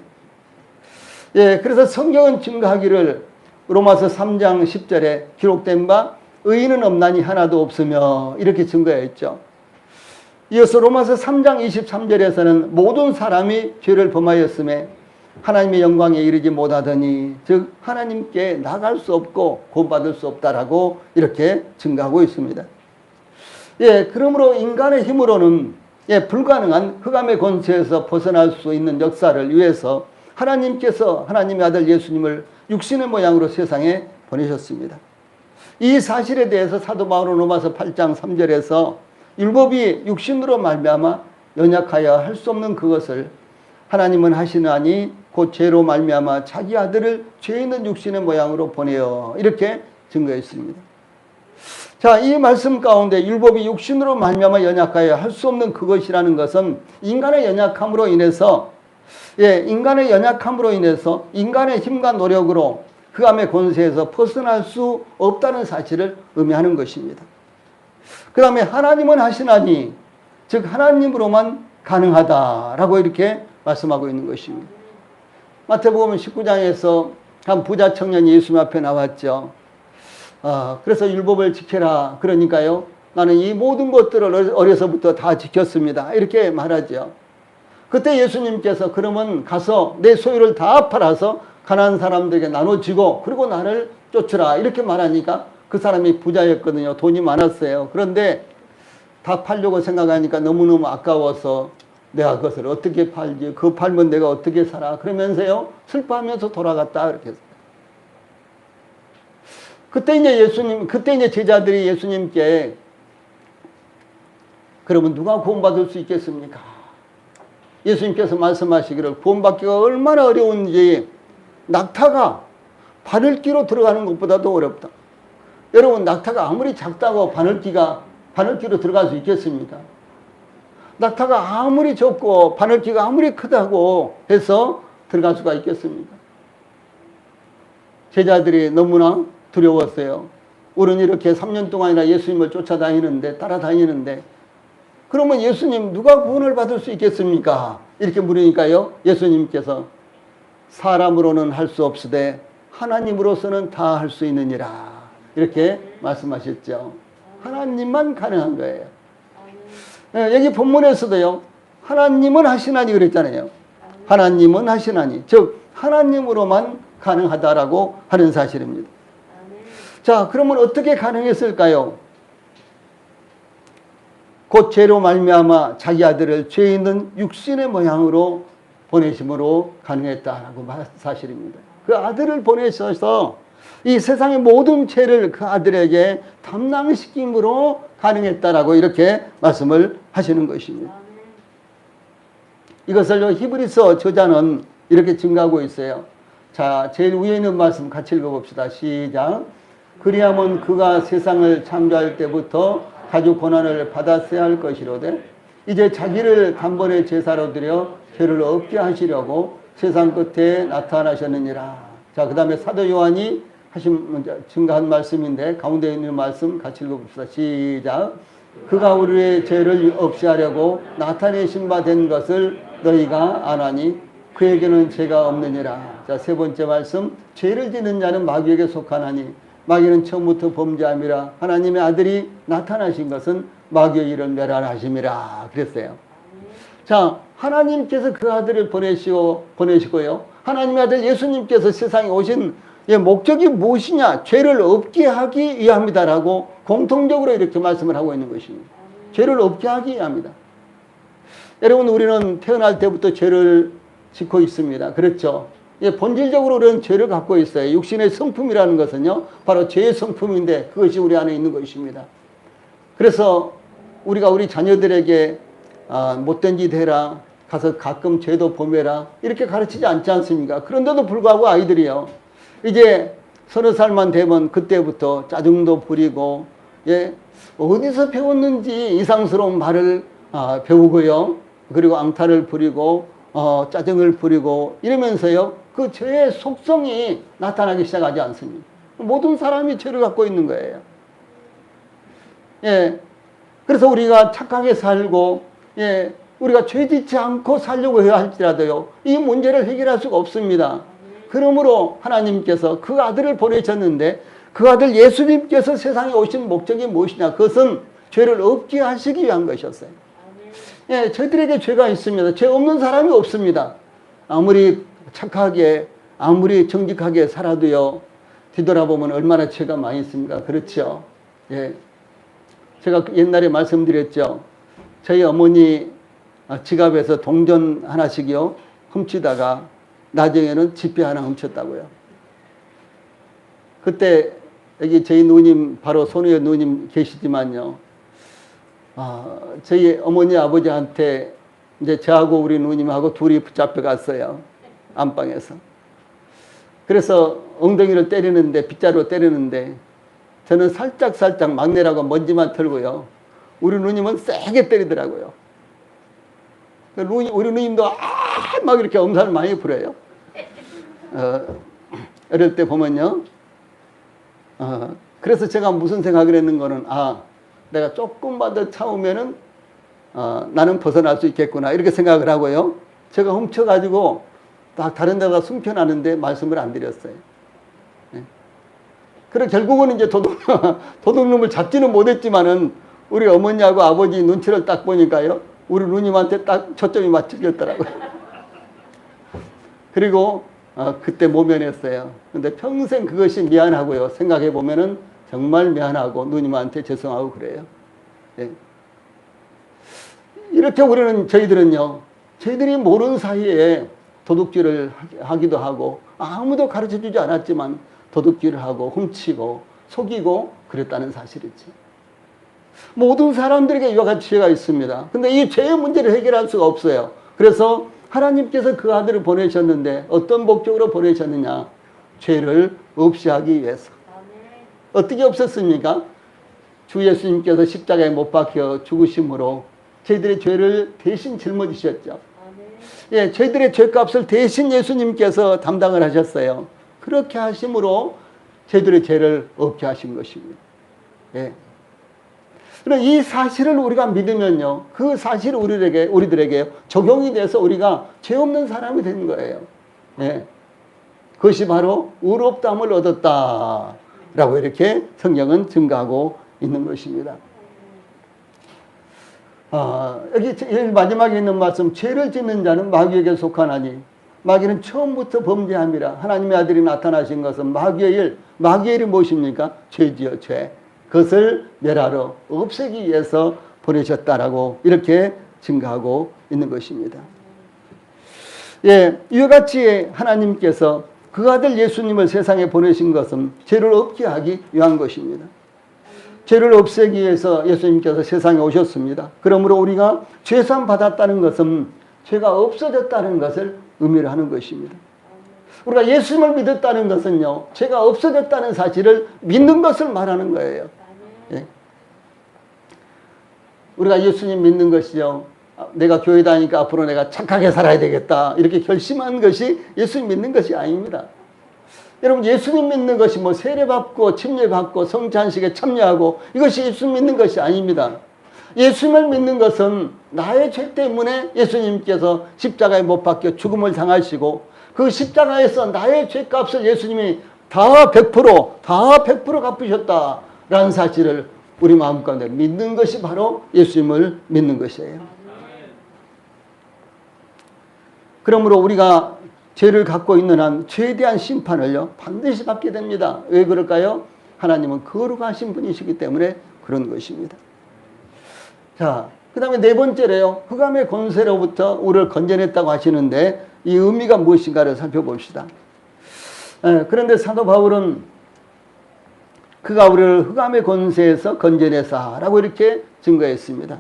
그래서 성경은 증거하기를 로마서 3장 10절에 기록된 바 의인은 없나니 하나도 없으며 이렇게 증거했죠. 이어서 로마서 3장 23절에서는 모든 사람이 죄를 범하였음에 하나님의 영광에 이르지 못하더니, 즉 하나님께 나갈 수 없고 구원받을 수 없다라고 이렇게 증가하고 있습니다. 그러므로 인간의 힘으로는 불가능한 흑암의 권세에서 벗어날 수 있는 역사를 위해서 하나님께서 하나님의 아들 예수님을 육신의 모양으로 세상에 보내셨습니다. 이 사실에 대해서 사도 바울은 로마서 8장 3절에서 율법이 육신으로 말미암아 연약하여 할 수 없는 그것을 하나님은 하시나니 곧 죄로 말미암아 자기 아들을 죄 있는 육신의 모양으로 보내어 이렇게 증거했습니다. 자, 이 말씀 가운데 율법이 육신으로 말미암아 연약하여 할 수 없는 그것이라는 것은 인간의 연약함으로 인해서 인간의 힘과 노력으로 흑암의 권세에서 벗어날 수 없다는 사실을 의미하는 것입니다. 그 다음에 하나님은 하시나니, 즉 하나님으로만 가능하다라고 이렇게 말씀하고 있는 것입니다. 마태복음 19장에서 한 부자 청년이 예수님 앞에 나왔죠. 그래서 율법을 지켜라. 그러니까요, 나는 이 모든 것들을 어려서부터 다 지켰습니다. 이렇게 말하죠. 그때 예수님께서 그러면 가서 내 소유를 다 팔아서 가난한 사람들에게 나눠주고 그리고 나를 쫓으라. 이렇게 말하니까 그 사람이 부자였거든요. 돈이 많았어요. 그런데 다 팔려고 생각하니까 너무너무 아까워서 내가 그것을 어떻게 팔지? 그거 팔면 내가 어떻게 살아? 그러면서요, 슬퍼하면서 돌아갔다. 이렇게 했어요. 그때 이제 제자들이 예수님께 그러면 누가 구원받을 수 있겠습니까? 예수님께서 말씀하시기를 구원받기가 얼마나 어려운지 낙타가 바늘귀로 들어가는 것보다도 어렵다. 여러분, 낙타가 아무리 작다고 바늘귀로 들어갈 수 있겠습니까? 낙타가 아무리 좁고 바늘귀가 아무리 크다고 해서 들어갈 수가 있겠습니까? 제자들이 너무나 두려웠어요. 우리는 이렇게 3년 동안이나 예수님을 따라다니는데 그러면 예수님 누가 구원을 받을 수 있겠습니까? 이렇게 물으니까요, 예수님께서 사람으로는 할 수 없으되 하나님으로서는 다 할 수 있느니라. 이렇게 말씀하셨죠. 하나님만 가능한 거예요. 여기 본문에서도요, 하나님은 하시나니 그랬잖아요. 하나님은 하시나니, 즉 하나님으로만 가능하다라고 하는 사실입니다. 자, 그러면 어떻게 가능했을까요? 곧 죄로 말미암아 자기 아들을 죄 있는 육신의 모양으로 보내심으로 가능했다라고 사실입니다. 그 아들을 보내셔서 이 세상의 모든 죄를 그 아들에게 담당시킴으로 가능했다라고 이렇게 말씀을 하시는 것입니다. 이것을 히브리서 저자는 이렇게 증가하고 있어요. 자, 제일 위에 있는 말씀 같이 읽어봅시다. 시작. 그리하면 그가 세상을 창조할 때부터 가죽 고난을 받았어야 할 것이로되 이제 자기를 단번에 제사로 드려 죄를 없게 하시려고 세상 끝에 나타나셨느니라. 자, 그 다음에 사도 요한이 증가한 말씀인데 가운데 있는 말씀 같이 읽어봅시다. 시작. 그가 우리의 죄를 없이 하려고 나타내신 바 된 것을 너희가 아나니 그에게는 죄가 없느니라. 자, 세 번째 말씀. 죄를 짓는 자는 마귀에게 속하나니 마귀는 처음부터 범죄함이라. 하나님의 아들이 나타나신 것은 마귀의 일을 멸하심이라. 그랬어요. 자, 하나님께서 그 아들을 보내시고요. 하나님의 아들 예수님께서 세상에 오신 목적이 무엇이냐? 죄를 없게 하기 위함이다라고 공통적으로 이렇게 말씀을 하고 있는 것입니다. 죄를 없게 하기 위함이다. 여러분, 우리는 태어날 때부터 죄를 짓고 있습니다. 그렇죠? 본질적으로 우리는 죄를 갖고 있어요. 육신의 성품이라는 것은요, 바로 죄의 성품인데 그것이 우리 안에 있는 것입니다. 그래서 우리가 우리 자녀들에게 못된 짓 해라, 가서 가끔 죄도 범해라, 이렇게 가르치지 않지 않습니까? 그런데도 불구하고 아이들이요, 이제 서너 살만 되면 그때부터 짜증도 부리고, 어디서 배웠는지 이상스러운 말을 배우고요, 그리고 앙탈을 부리고 짜증을 부리고 이러면서요, 그 죄의 속성이 나타나기 시작하지 않습니까? 모든 사람이 죄를 갖고 있는 거예요. 그래서 우리가 착하게 살고, 우리가 죄 짓지 않고 살려고 해야 할지라도요, 이 문제를 해결할 수가 없습니다. 그러므로 하나님께서 그 아들을 보내셨는데, 그 아들 예수님께서 세상에 오신 목적이 무엇이냐? 그것은 죄를 없게 하시기 위한 것이었어요. 예, 저희들에게 죄가 있습니다. 죄 없는 사람이 없습니다. 아무리 착하게, 아무리 정직하게 살아도요, 뒤돌아보면 얼마나 죄가 많이 있습니까? 그렇죠? 예. 제가 옛날에 말씀드렸죠. 저희 어머니 지갑에서 동전 하나씩요, 훔치다가 나중에는 지폐 하나 훔쳤다고요. 그때 여기 저희 누님, 바로 손위의 누님 계시지만요. 저희 어머니 아버지한테 이제 저하고 우리 누님하고 둘이 붙잡혀 갔어요. 안방에서. 그래서 엉덩이를 때리는데, 빗자루로 때리는데, 저는 살짝 막내라고 먼지만 털고요. 우리 누님은 세게 때리더라고요. 우리 누님도 막 이렇게 엄살을 많이 부려요. 어릴 때 보면요. 그래서 제가 무슨 생각을 했는 거는, 내가 조금만 더 참으면은, 나는 벗어날 수 있겠구나. 이렇게 생각을 하고요. 제가 훔쳐가지고 딱 다른 데가 숨겨놨는데 말씀을 안 드렸어요. 예. 그래, 결국은 이제 도둑놈을 잡지는 못했지만은 우리 어머니하고 아버지 눈치를 딱 보니까요. 우리 누님한테 딱 초점이 맞춰졌더라고요. 그리고, 그때 모면했어요. 근데 평생 그것이 미안하고요. 생각해 보면은 정말 미안하고 누님한테 죄송하고 그래요. 예. 이렇게 저희들은요, 저희들이 모르는 사이에 도둑질을 하기도 하고, 아무도 가르쳐 주지 않았지만 도둑질을 하고, 훔치고, 속이고, 그랬다는 사실이지. 모든 사람들에게 이와 같이 죄가 있습니다. 근데 이 죄의 문제를 해결할 수가 없어요. 그래서 하나님께서 그 아들을 보내셨는데, 어떤 목적으로 보내셨느냐? 죄를 없이 하기 위해서. 어떻게 없었습니까? 주 예수님께서 십자가에 못 박혀 죽으심으로 저희들의 죄를 대신 짊어지셨죠. 예, 저희들의 죄값을 대신 예수님께서 담당을 하셨어요. 그렇게 하심으로 저희들의 죄를 없게 하신 것입니다. 예. 그럼 이 사실을 우리가 믿으면요, 그 사실이 우리들에게 적용이 돼서 우리가 죄 없는 사람이 된 거예요. 예. 그것이 바로 의롭다함을 얻었다. 라고 이렇게 성경은 증가하고 있는 것입니다. 여기 마지막에 있는 말씀, 죄를 짓는 자는 마귀에게 속하나니 마귀는 처음부터 범죄함이라. 하나님의 아들이 나타나신 것은 마귀의 일. 마귀의 일이 무엇입니까? 죄지요, 죄. 그것을 멸하러 없애기 위해서 보내셨다라고 이렇게 증가하고 있는 것입니다. 예, 이와 같이 하나님께서 그 아들 예수님을 세상에 보내신 것은 죄를 없게 하기 위한 것입니다. 죄를 없애기 위해서 예수님께서 세상에 오셨습니다. 그러므로 우리가 죄산 받았다는 것은 죄가 없어졌다는 것을 의미를 하는 것입니다. 우리가 예수님을 믿었다는 것은요, 죄가 없어졌다는 사실을 믿는 것을 말하는 거예요. 예. 우리가 예수님 믿는 것이요, 내가 교회 다니니까 앞으로 내가 착하게 살아야 되겠다, 이렇게 결심한 것이 예수님 믿는 것이 아닙니다. 여러분, 예수님 믿는 것이 뭐 세례받고 침례받고 성찬식에 참여하고 이것이 예수님 믿는 것이 아닙니다. 예수님을 믿는 것은 나의 죄 때문에 예수님께서 십자가에 못 박혀 죽음을 당하시고 그 십자가에서 나의 죄값을 예수님이 다 100% 갚으셨다라는 사실을 우리 마음 가운데 믿는 것이 바로 예수님을 믿는 것이에요. 그러므로 우리가 죄를 갖고 있는 한 죄에 대한 심판을요, 반드시 받게 됩니다. 왜 그럴까요? 하나님은 거룩하신 분이시기 때문에 그런 것입니다. 자, 그 다음에 네 번째래요. 흑암의 권세로부터 우리를 건져냈다고 하시는데 이 의미가 무엇인가를 살펴봅시다. 그런데 사도 바울은 그가 우리를 흑암의 권세에서 건져내사라고 이렇게 증거했습니다.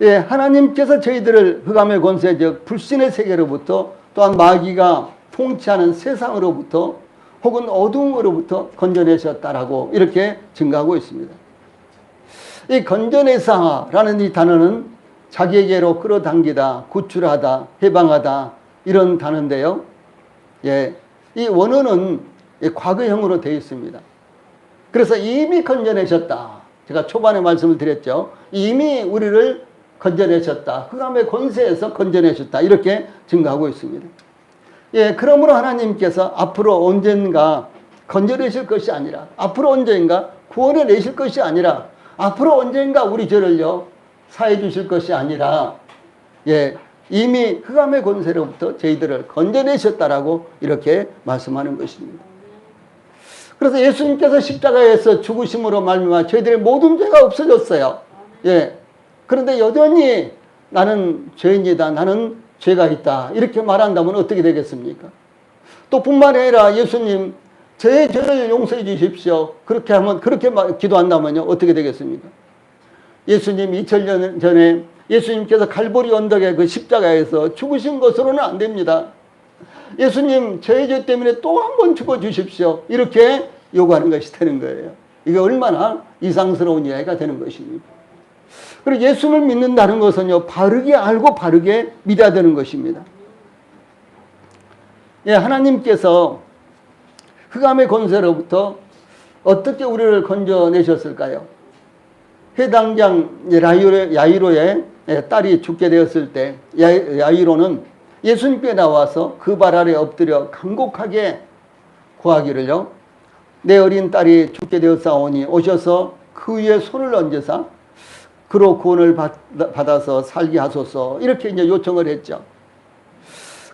예, 하나님께서 저희들을 흑암의 권세, 즉 불신의 세계로부터, 또한 마귀가 통치하는 세상으로부터 혹은 어둠으로부터 건져내셨다라고 이렇게 증거하고 있습니다. 이 건져내사라는 이 단어는 자기에게로 끌어당기다, 구출하다, 해방하다 이런 단어인데요. 예, 이 원어는 과거형으로 되어 있습니다. 그래서 이미 건져내셨다. 제가 초반에 말씀을 드렸죠. 이미 우리를 건져내셨다. 흑암의 권세에서 건져내셨다. 이렇게 증거하고 있습니다. 예, 그러므로 하나님께서 앞으로 언젠가 건져내실 것이 아니라, 앞으로 언젠가 구원해 내실 것이 아니라, 앞으로 언젠가 우리 죄를요, 사해 주실 것이 아니라 예, 이미 흑암의 권세로부터 저희들을 건져내셨다라고 이렇게 말씀하는 것입니다. 그래서 예수님께서 십자가에서 죽으심으로 말미암아 저희들의 모든 죄가 없어졌어요. 예. 그런데 여전히 나는 죄인이다, 나는 죄가 있다 이렇게 말한다면 어떻게 되겠습니까? 또 뿐만 아니라 예수님 제 죄를 용서해 주십시오 그렇게 하면, 그렇게 기도한다면요 어떻게 되겠습니까? 예수님 2000년 전에 예수님께서 갈보리 언덕의 그 십자가에서 죽으신 것으로는 안 됩니다. 예수님 저의 죄 때문에 또 한 번 죽어 주십시오 이렇게 요구하는 것이 되는 거예요. 이게 얼마나 이상스러운 이야기가 되는 것입니다. 그리고 예수를 믿는다는 것은요 바르게 알고 바르게 믿어야 되는 것입니다. 예, 하나님께서 흑암의 권세로부터 어떻게 우리를 건져내셨을까요? 회당장 야이로의 딸이 죽게 되었을 때 야이로는 예수님께 나와서 그 발 아래 엎드려 간곡하게 구하기를요, 내 어린 딸이 죽게 되었사오니 오셔서 그 위에 손을 얹으사 그로 구원을 받아서 살게 하소서 이렇게 이제 요청을 했죠.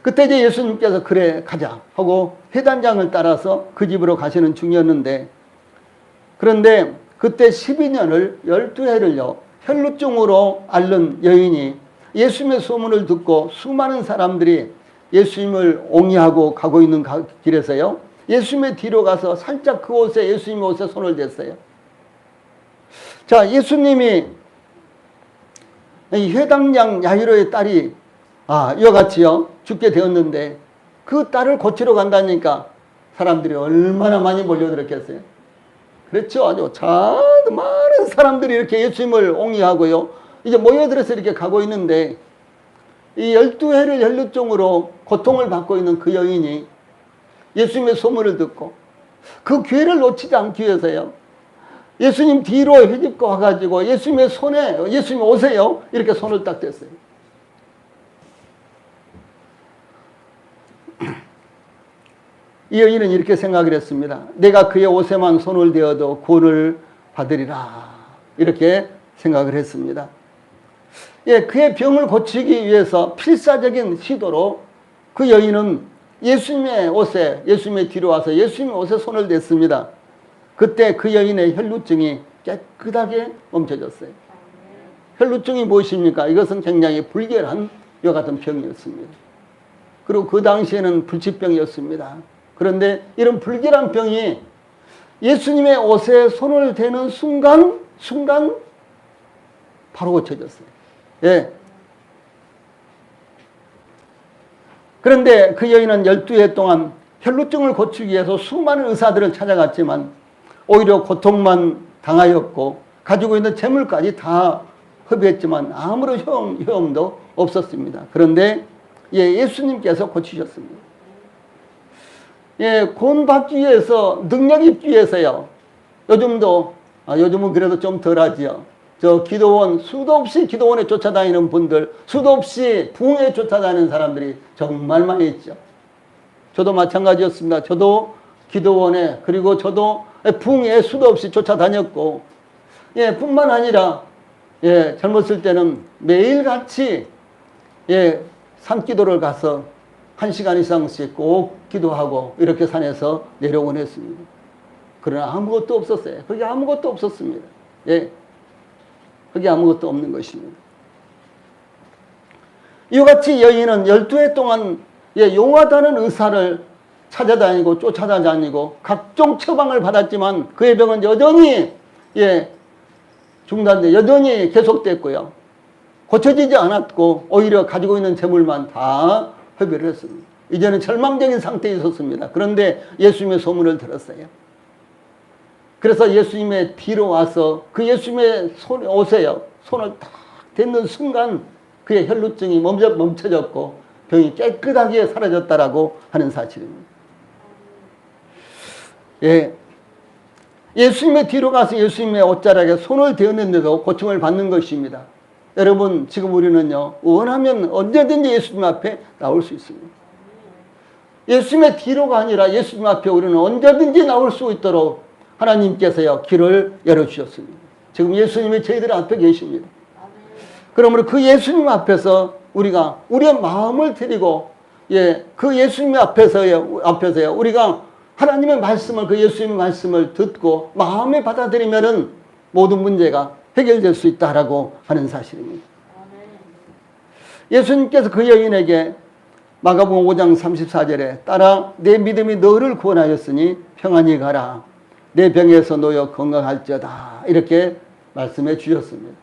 그때 이제 예수님께서 그래 가자 하고 회단장을 따라서 그 집으로 가시는 중이었는데, 그런데 그때 12년을 12해를요 혈루증으로 앓는 여인이 예수님의 소문을 듣고 수많은 사람들이 예수님을 옹이하고 가고 있는 길에서요 예수님의 뒤로 가서 살짝 그 옷에, 예수님의 옷에 손을 댔어요. 자, 예수님이 이 회당장 야이로의 딸이 이와 같이요 죽게 되었는데 그 딸을 고치러 간다니까 사람들이 얼마나 많이 몰려들었겠어요. 그렇죠. 아주 많은 사람들이 이렇게 예수님을 옹이하고요 이제 모여들어서 이렇게 가고 있는데, 이 12해를 혈루증으로 고통을 받고 있는 그 여인이 예수님의 소문을 듣고 그 기회를 놓치지 않기 위해서요 예수님 뒤로 헤집고 와가지고 예수님의 손에, 예수님 오세요 이렇게 손을 딱 댔어요. 이 여인은 이렇게 생각을 했습니다. 내가 그의 옷에만 손을 대어도 구원을 받으리라 이렇게 생각을 했습니다. 예, 그의 병을 고치기 위해서 필사적인 시도로 그 여인은 예수님의 옷에, 예수님의 뒤로 와서 예수님의 옷에 손을 댔습니다. 그때 그 여인의 혈루증이 깨끗하게 멈춰졌어요. 혈루증이 무엇입니까? 이것은 굉장히 불결한 이와 같은 병이었습니다. 그리고 그 당시에는 불치병이었습니다. 그런데 이런 불결한 병이 예수님의 옷에 손을 대는 순간 바로 고쳐졌어요. 예. 그런데 그 여인은 12해 동안 혈루증을 고치기 위해서 수많은 의사들을 찾아갔지만 오히려 고통만 당하였고 가지고 있는 재물까지 다 허비했지만 아무런 효험도 없었습니다. 그런데 예수님께서 고치셨습니다. 예, 구원받기 위해서, 능력 입기 위해서요. 요즘은 그래도 좀 덜하지요. 기도원, 수도 없이 기도원에 쫓아다니는 분들, 수도 없이 부흥에 쫓아다니는 사람들이 정말 많이 있죠. 저도 마찬가지였습니다. 저도 기도원에, 그리고 저도 부흥에 수도 없이 쫓아다녔고, 예, 뿐만 아니라, 예, 젊었을 때는 매일같이, 예, 산기도를 가서 1시간 이상씩 꼭 기도하고 이렇게 산에서 내려오곤 했습니다. 그러나 아무것도 없었어요. 거기 아무것도 없었습니다. 예. 거기 아무것도 없는 것입니다. 이와 같이 여인은 12해 동안 용하다는 의사를 찾아다니고 쫓아다니고 각종 처방을 받았지만 그의 병은 여전히 중단돼 여전히 계속됐고요. 고쳐지지 않았고 오히려 가지고 있는 재물만 다 허비를 했습니다. 이제는 절망적인 상태에 있었습니다. 그런데 예수님의 소문을 들었어요. 그래서 예수님의 뒤로 와서 그 예수님의 옷에요 손을 딱 댔는 순간 그의 혈루증이 멈춰졌고 병이 깨끗하게 사라졌다라고 하는 사실입니다. 예, 예수님의 뒤로 가서 예수님의 옷자락에 손을 대었는데도 고침을 받는 것입니다. 여러분, 지금 우리는요 원하면 언제든지 예수님 앞에 나올 수 있습니다. 예수님의 뒤로가 아니라 예수님 앞에 우리는 언제든지 나올 수 있도록 하나님께서요 길을 열어주셨습니다. 지금 예수님이 저희들 앞에 계십니다. 그러므로 그 예수님 앞에서 우리가 우리의 마음을 드리고, 예, 그 예수님 앞에서요, 우리가 하나님의 말씀을, 그 예수님의 말씀을 듣고 마음에 받아들이면은 모든 문제가 해결될 수 있다라고 하는 사실입니다. 예수님께서 그 여인에게 마가복음 5장 34절에 따라 내 믿음이 너를 구원하였으니 평안히 가라. 내 병에서 놓여 건강할지어다. 이렇게 말씀해 주셨습니다.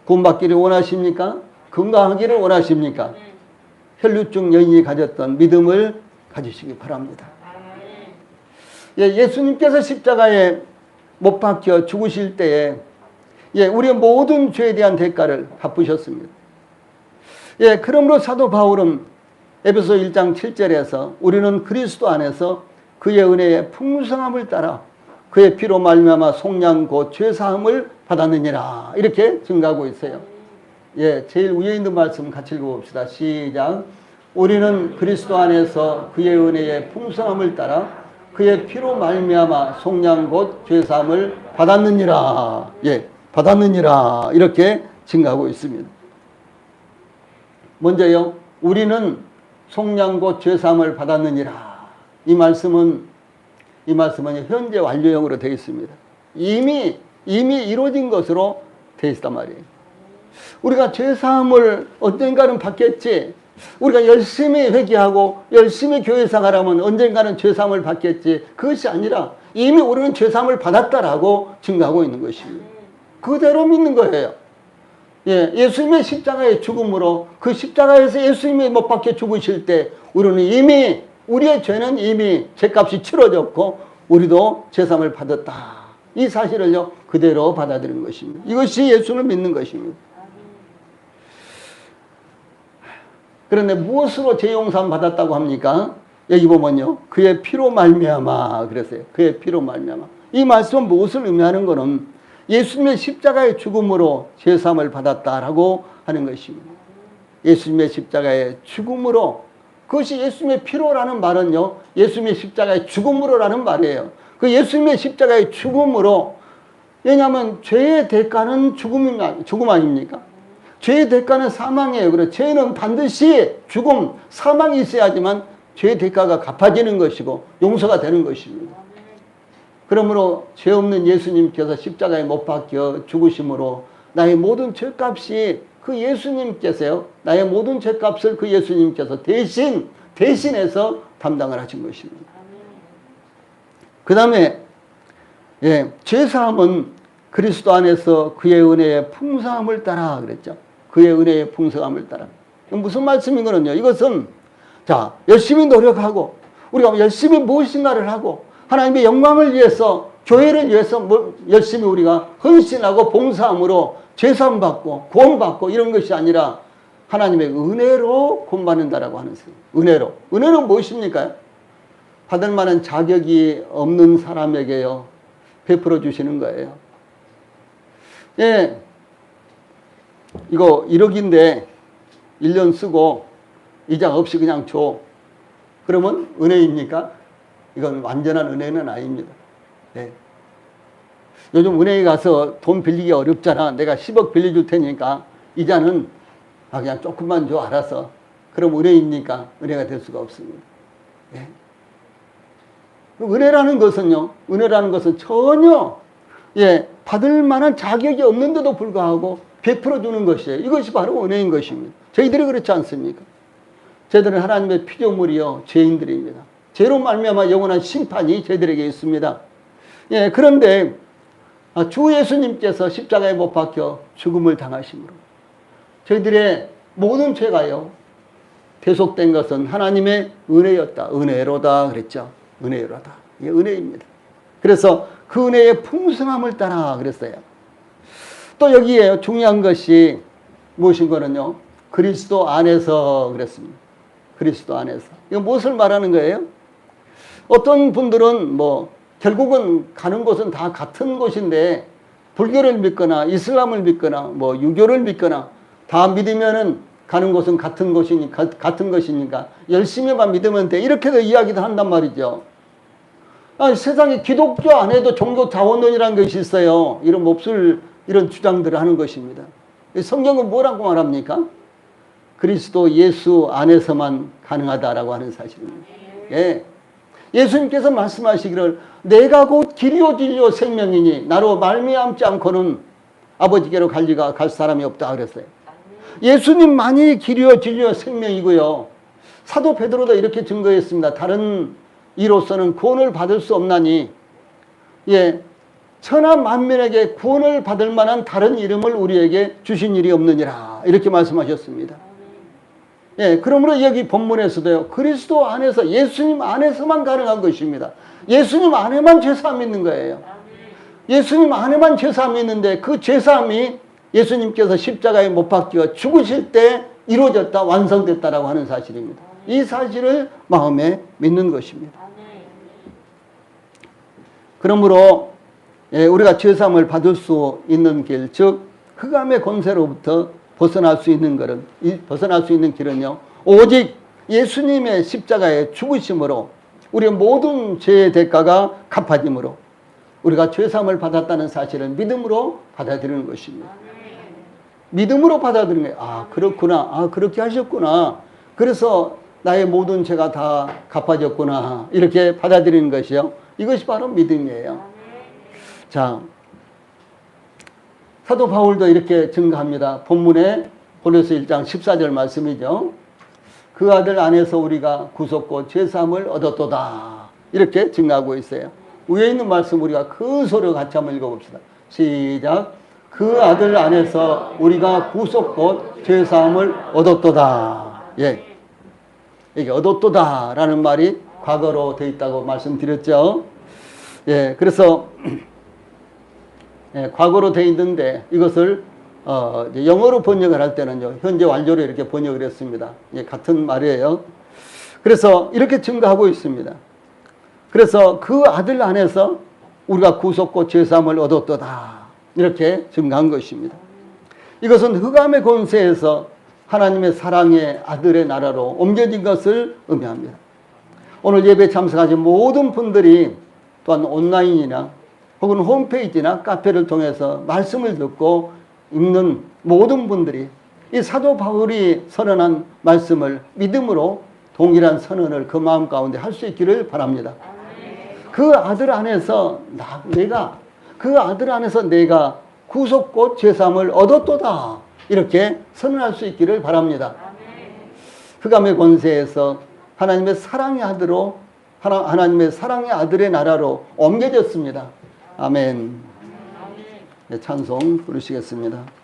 구원받기를 원하십니까? 건강하기를 원하십니까? 혈루증 여인이 가졌던 믿음을 가지시기 바랍니다. 예, 예수님께서 십자가에 못 박혀 죽으실 때에, 예, 우리의 모든 죄에 대한 대가를 갚으셨습니다. 예, 그러므로 사도 바울은 에베소 1장 7절에서 우리는 그리스도 안에서 그의 은혜의 풍성함을 따라 그의 피로 말미암아 속량 곧 죄사함을 받았느니라, 이렇게 증가하고 있어요. 예, 제일 위에 있는 말씀 같이 읽어봅시다. 시작. 우리는 그리스도 안에서 그의 은혜의 풍성함을 따라 그의 피로 말미암아 속량 곧 죄사함을 받았느니라. 예, 받았느니라, 이렇게 증가하고 있습니다. 먼저요, 우리는 속량 곧 죄사함을 받았느니라. 이 말씀은 현재 완료형으로 되어 있습니다. 이미 이루어진 것으로 되어 있단 말이에요. 우리가 죄사함을 언젠가는 받겠지. 우리가 열심히 회개하고 열심히 교회 생활하면 언젠가는 죄사함을 받겠지. 그것이 아니라 이미 우리는 죄사함을 받았다라고 증거하고 있는 것입니다. 그대로 믿는 거예요. 예, 예수님의 십자가의 죽음으로, 그 십자가에서 예수님이 못 박혀 죽으실 때 우리는 이미, 우리의 죄는 이미 죄값이 치러졌고 우리도 죄사함을 받았다. 이 사실을요, 그대로 받아들이는 것입니다. 이것이 예수를 믿는 것입니다. 그런데 무엇으로 죄 용서함 받았다고 합니까? 여기 보면요, 그의 피로 말미암아 그랬어요. 그의 피로 말미암아. 이 말씀은 무엇을 의미하는 것은 예수님의 십자가의 죽음으로 죄사함을 받았다라고 하는 것입니다. 예수님의 십자가의 죽음으로, 그것이 예수님의 피로라는 말은요, 예수님의 십자가의 죽음으로라는 말이에요. 그 예수님의 십자가의 죽음으로, 왜냐하면 죄의 대가는 죽음 아닙니까? 죄의 대가는 사망이에요. 그래서 죄는 반드시 죽음, 사망이 있어야지만 죄의 대가가 갚아지는 것이고 용서가 되는 것입니다. 그러므로 죄 없는 예수님께서 십자가에 못 박혀 죽으심으로 나의 모든 죄값이 그 예수님께서요, 나의 모든 죄값을 그 예수님께서 대신해서 담당을 하신 것입니다. 그 다음에, 예, 죄사함은 그리스도 안에서 그의 은혜의 풍성함을 따라 그랬죠. 그의 은혜의 풍성함을 따라. 무슨 말씀이거든요. 이것은, 자, 열심히 노력하고 우리가 열심히 무엇인가를 하고 하나님의 영광을 위해서, 교회를 위해서 열심히 우리가 헌신하고 봉사함으로 죄사함 받고 구원받고 이런 것이 아니라 하나님의 은혜로 구원받는다라고 하는 것입니다. 은혜로. 은혜는 무엇입니까? 받을 만한 자격이 없는 사람에게요, 베풀어 주시는 거예요. 예, 이거 1억인데 1년 쓰고 이자 없이 그냥 줘. 그러면 은혜입니까? 이건 완전한 은혜는 아닙니다. 네. 요즘 은행에 가서 돈 빌리기 어렵잖아. 내가 10억 빌려줄 테니까 이자는 그냥 조금만 줘, 알아서. 그럼 은혜입니까? 은혜가 될 수가 없습니다. 네. 은혜라는 것은 전혀, 예, 받을 만한 자격이 없는데도 불구하고 베풀어 주는 것이에요. 이것이 바로 은혜인 것입니다. 저희들이 그렇지 않습니까? 저희들은 하나님의 피조물이요, 죄인들입니다. 죄로 말미암아 영원한 심판이 저희들에게 있습니다. 예, 그런데 주 예수님께서 십자가에 못 박혀 죽음을 당하심으로 저희들의 모든 죄가요, 대속된 것은 하나님의 은혜였다. 은혜로다 그랬죠. 은혜로다. 이게 은혜입니다. 그래서 그 은혜의 풍성함을 따라 그랬어요. 또 여기에 중요한 것이 무엇인 거는요, 그리스도 안에서 그랬습니다. 그리스도 안에서. 이거 무엇을 말하는 거예요? 어떤 분들은 결국은 가는 곳은 다 같은 곳인데 불교를 믿거나 이슬람을 믿거나 유교를 믿거나 다 믿으면은 가는 곳은 같은 것이니까 열심히만 믿으면 돼. 이렇게도 이야기도 한단 말이죠. 세상에 기독교 안에도 종교 자원론이라는 것이 있어요. 이런 주장들을 하는 것입니다. 성경은 뭐라고 말합니까? 그리스도 예수 안에서만 가능하다라고 하는 사실입니다. 예. 예수님께서 말씀하시기를 내가 곧 길이요 진리요 생명이니 나로 말미암지 않고는 아버지께로 갈 사람이 없다 그랬어요. 예수님만이 길이요 진리요 생명이고요. 사도 베드로도 이렇게 증거했습니다. 다른 이로서는 구원을 받을 수 없나니 예, 천하 만민에게 구원을 받을 만한 다른 이름을 우리에게 주신 일이 없느니라 이렇게 말씀하셨습니다. 예, 그러므로 여기 본문에서도요. 그리스도 안에서 예수님 안에서만 가능한 것입니다. 예수님 안에만 죄사함이 있는 거예요. 예수님 안에만 죄사함이 있는데 그 죄사함이 예수님께서 십자가에 못 박혀 죽으실 때 이루어졌다 완성됐다라고 하는 사실입니다. 이 사실을 마음에 믿는 것입니다. 그러므로 예, 우리가 죄사함을 받을 수 있는 길, 즉 흑암의 권세로부터 벗어날 수 있는 길은요, 오직 예수님의 십자가의 죽으심으로 우리의 모든 죄의 대가가 갚아짐으로 우리가 죄사함을 받았다는 사실을 믿음으로 받아들이는 것입니다. 믿음으로 받아들이는 거예요. 아, 그렇구나. 아, 그렇게 하셨구나. 그래서 나의 모든 죄가 다 갚아졌구나. 이렇게 받아들이는 것이요. 이것이 바로 믿음이에요. 자, 사도 바울도 이렇게 증거합니다. 본문에 고린도서 1장 14절 말씀이죠. 그 아들 안에서 우리가 구속고 죄사함을 얻었도다. 이렇게 증거하고 있어요. 위에 있는 말씀 우리가 큰 소리로 같이 한번 읽어봅시다. 시작. 그 아들 안에서 우리가 구속고 죄사함을 얻었도다. 예. 이게 얻었도다라는 말이 과거로 되어 있다고 말씀드렸죠. 예, 그래서 예, 과거로 되어 있는데 이것을 영어로 번역을 할 때는요, 현재 완료로 이렇게 번역을 했습니다. 예, 같은 말이에요. 그래서 이렇게 증거하고 있습니다. 그래서 그 아들 안에서 우리가 구속고 죄사함을 얻었도다. 이렇게 증거한 것입니다. 이것은 흑암의 권세에서 하나님의 사랑의 아들의 나라로 옮겨진 것을 의미합니다. 오늘 예배 참석하신 모든 분들이 또한 온라인이나 혹은 홈페이지나 카페를 통해서 말씀을 듣고 읽는 모든 분들이 이 사도 바울이 선언한 말씀을 믿음으로 동일한 선언을 그 마음 가운데 할 수 있기를 바랍니다. 그 아들 안에서 내가 구속고 죄사함을 얻었도다. 이렇게 선언할 수 있기를 바랍니다. 흑암의 권세에서 하나님의 사랑의 아들의 나라로 옮겨졌습니다. 아멘. 네, 찬송 부르시겠습니다.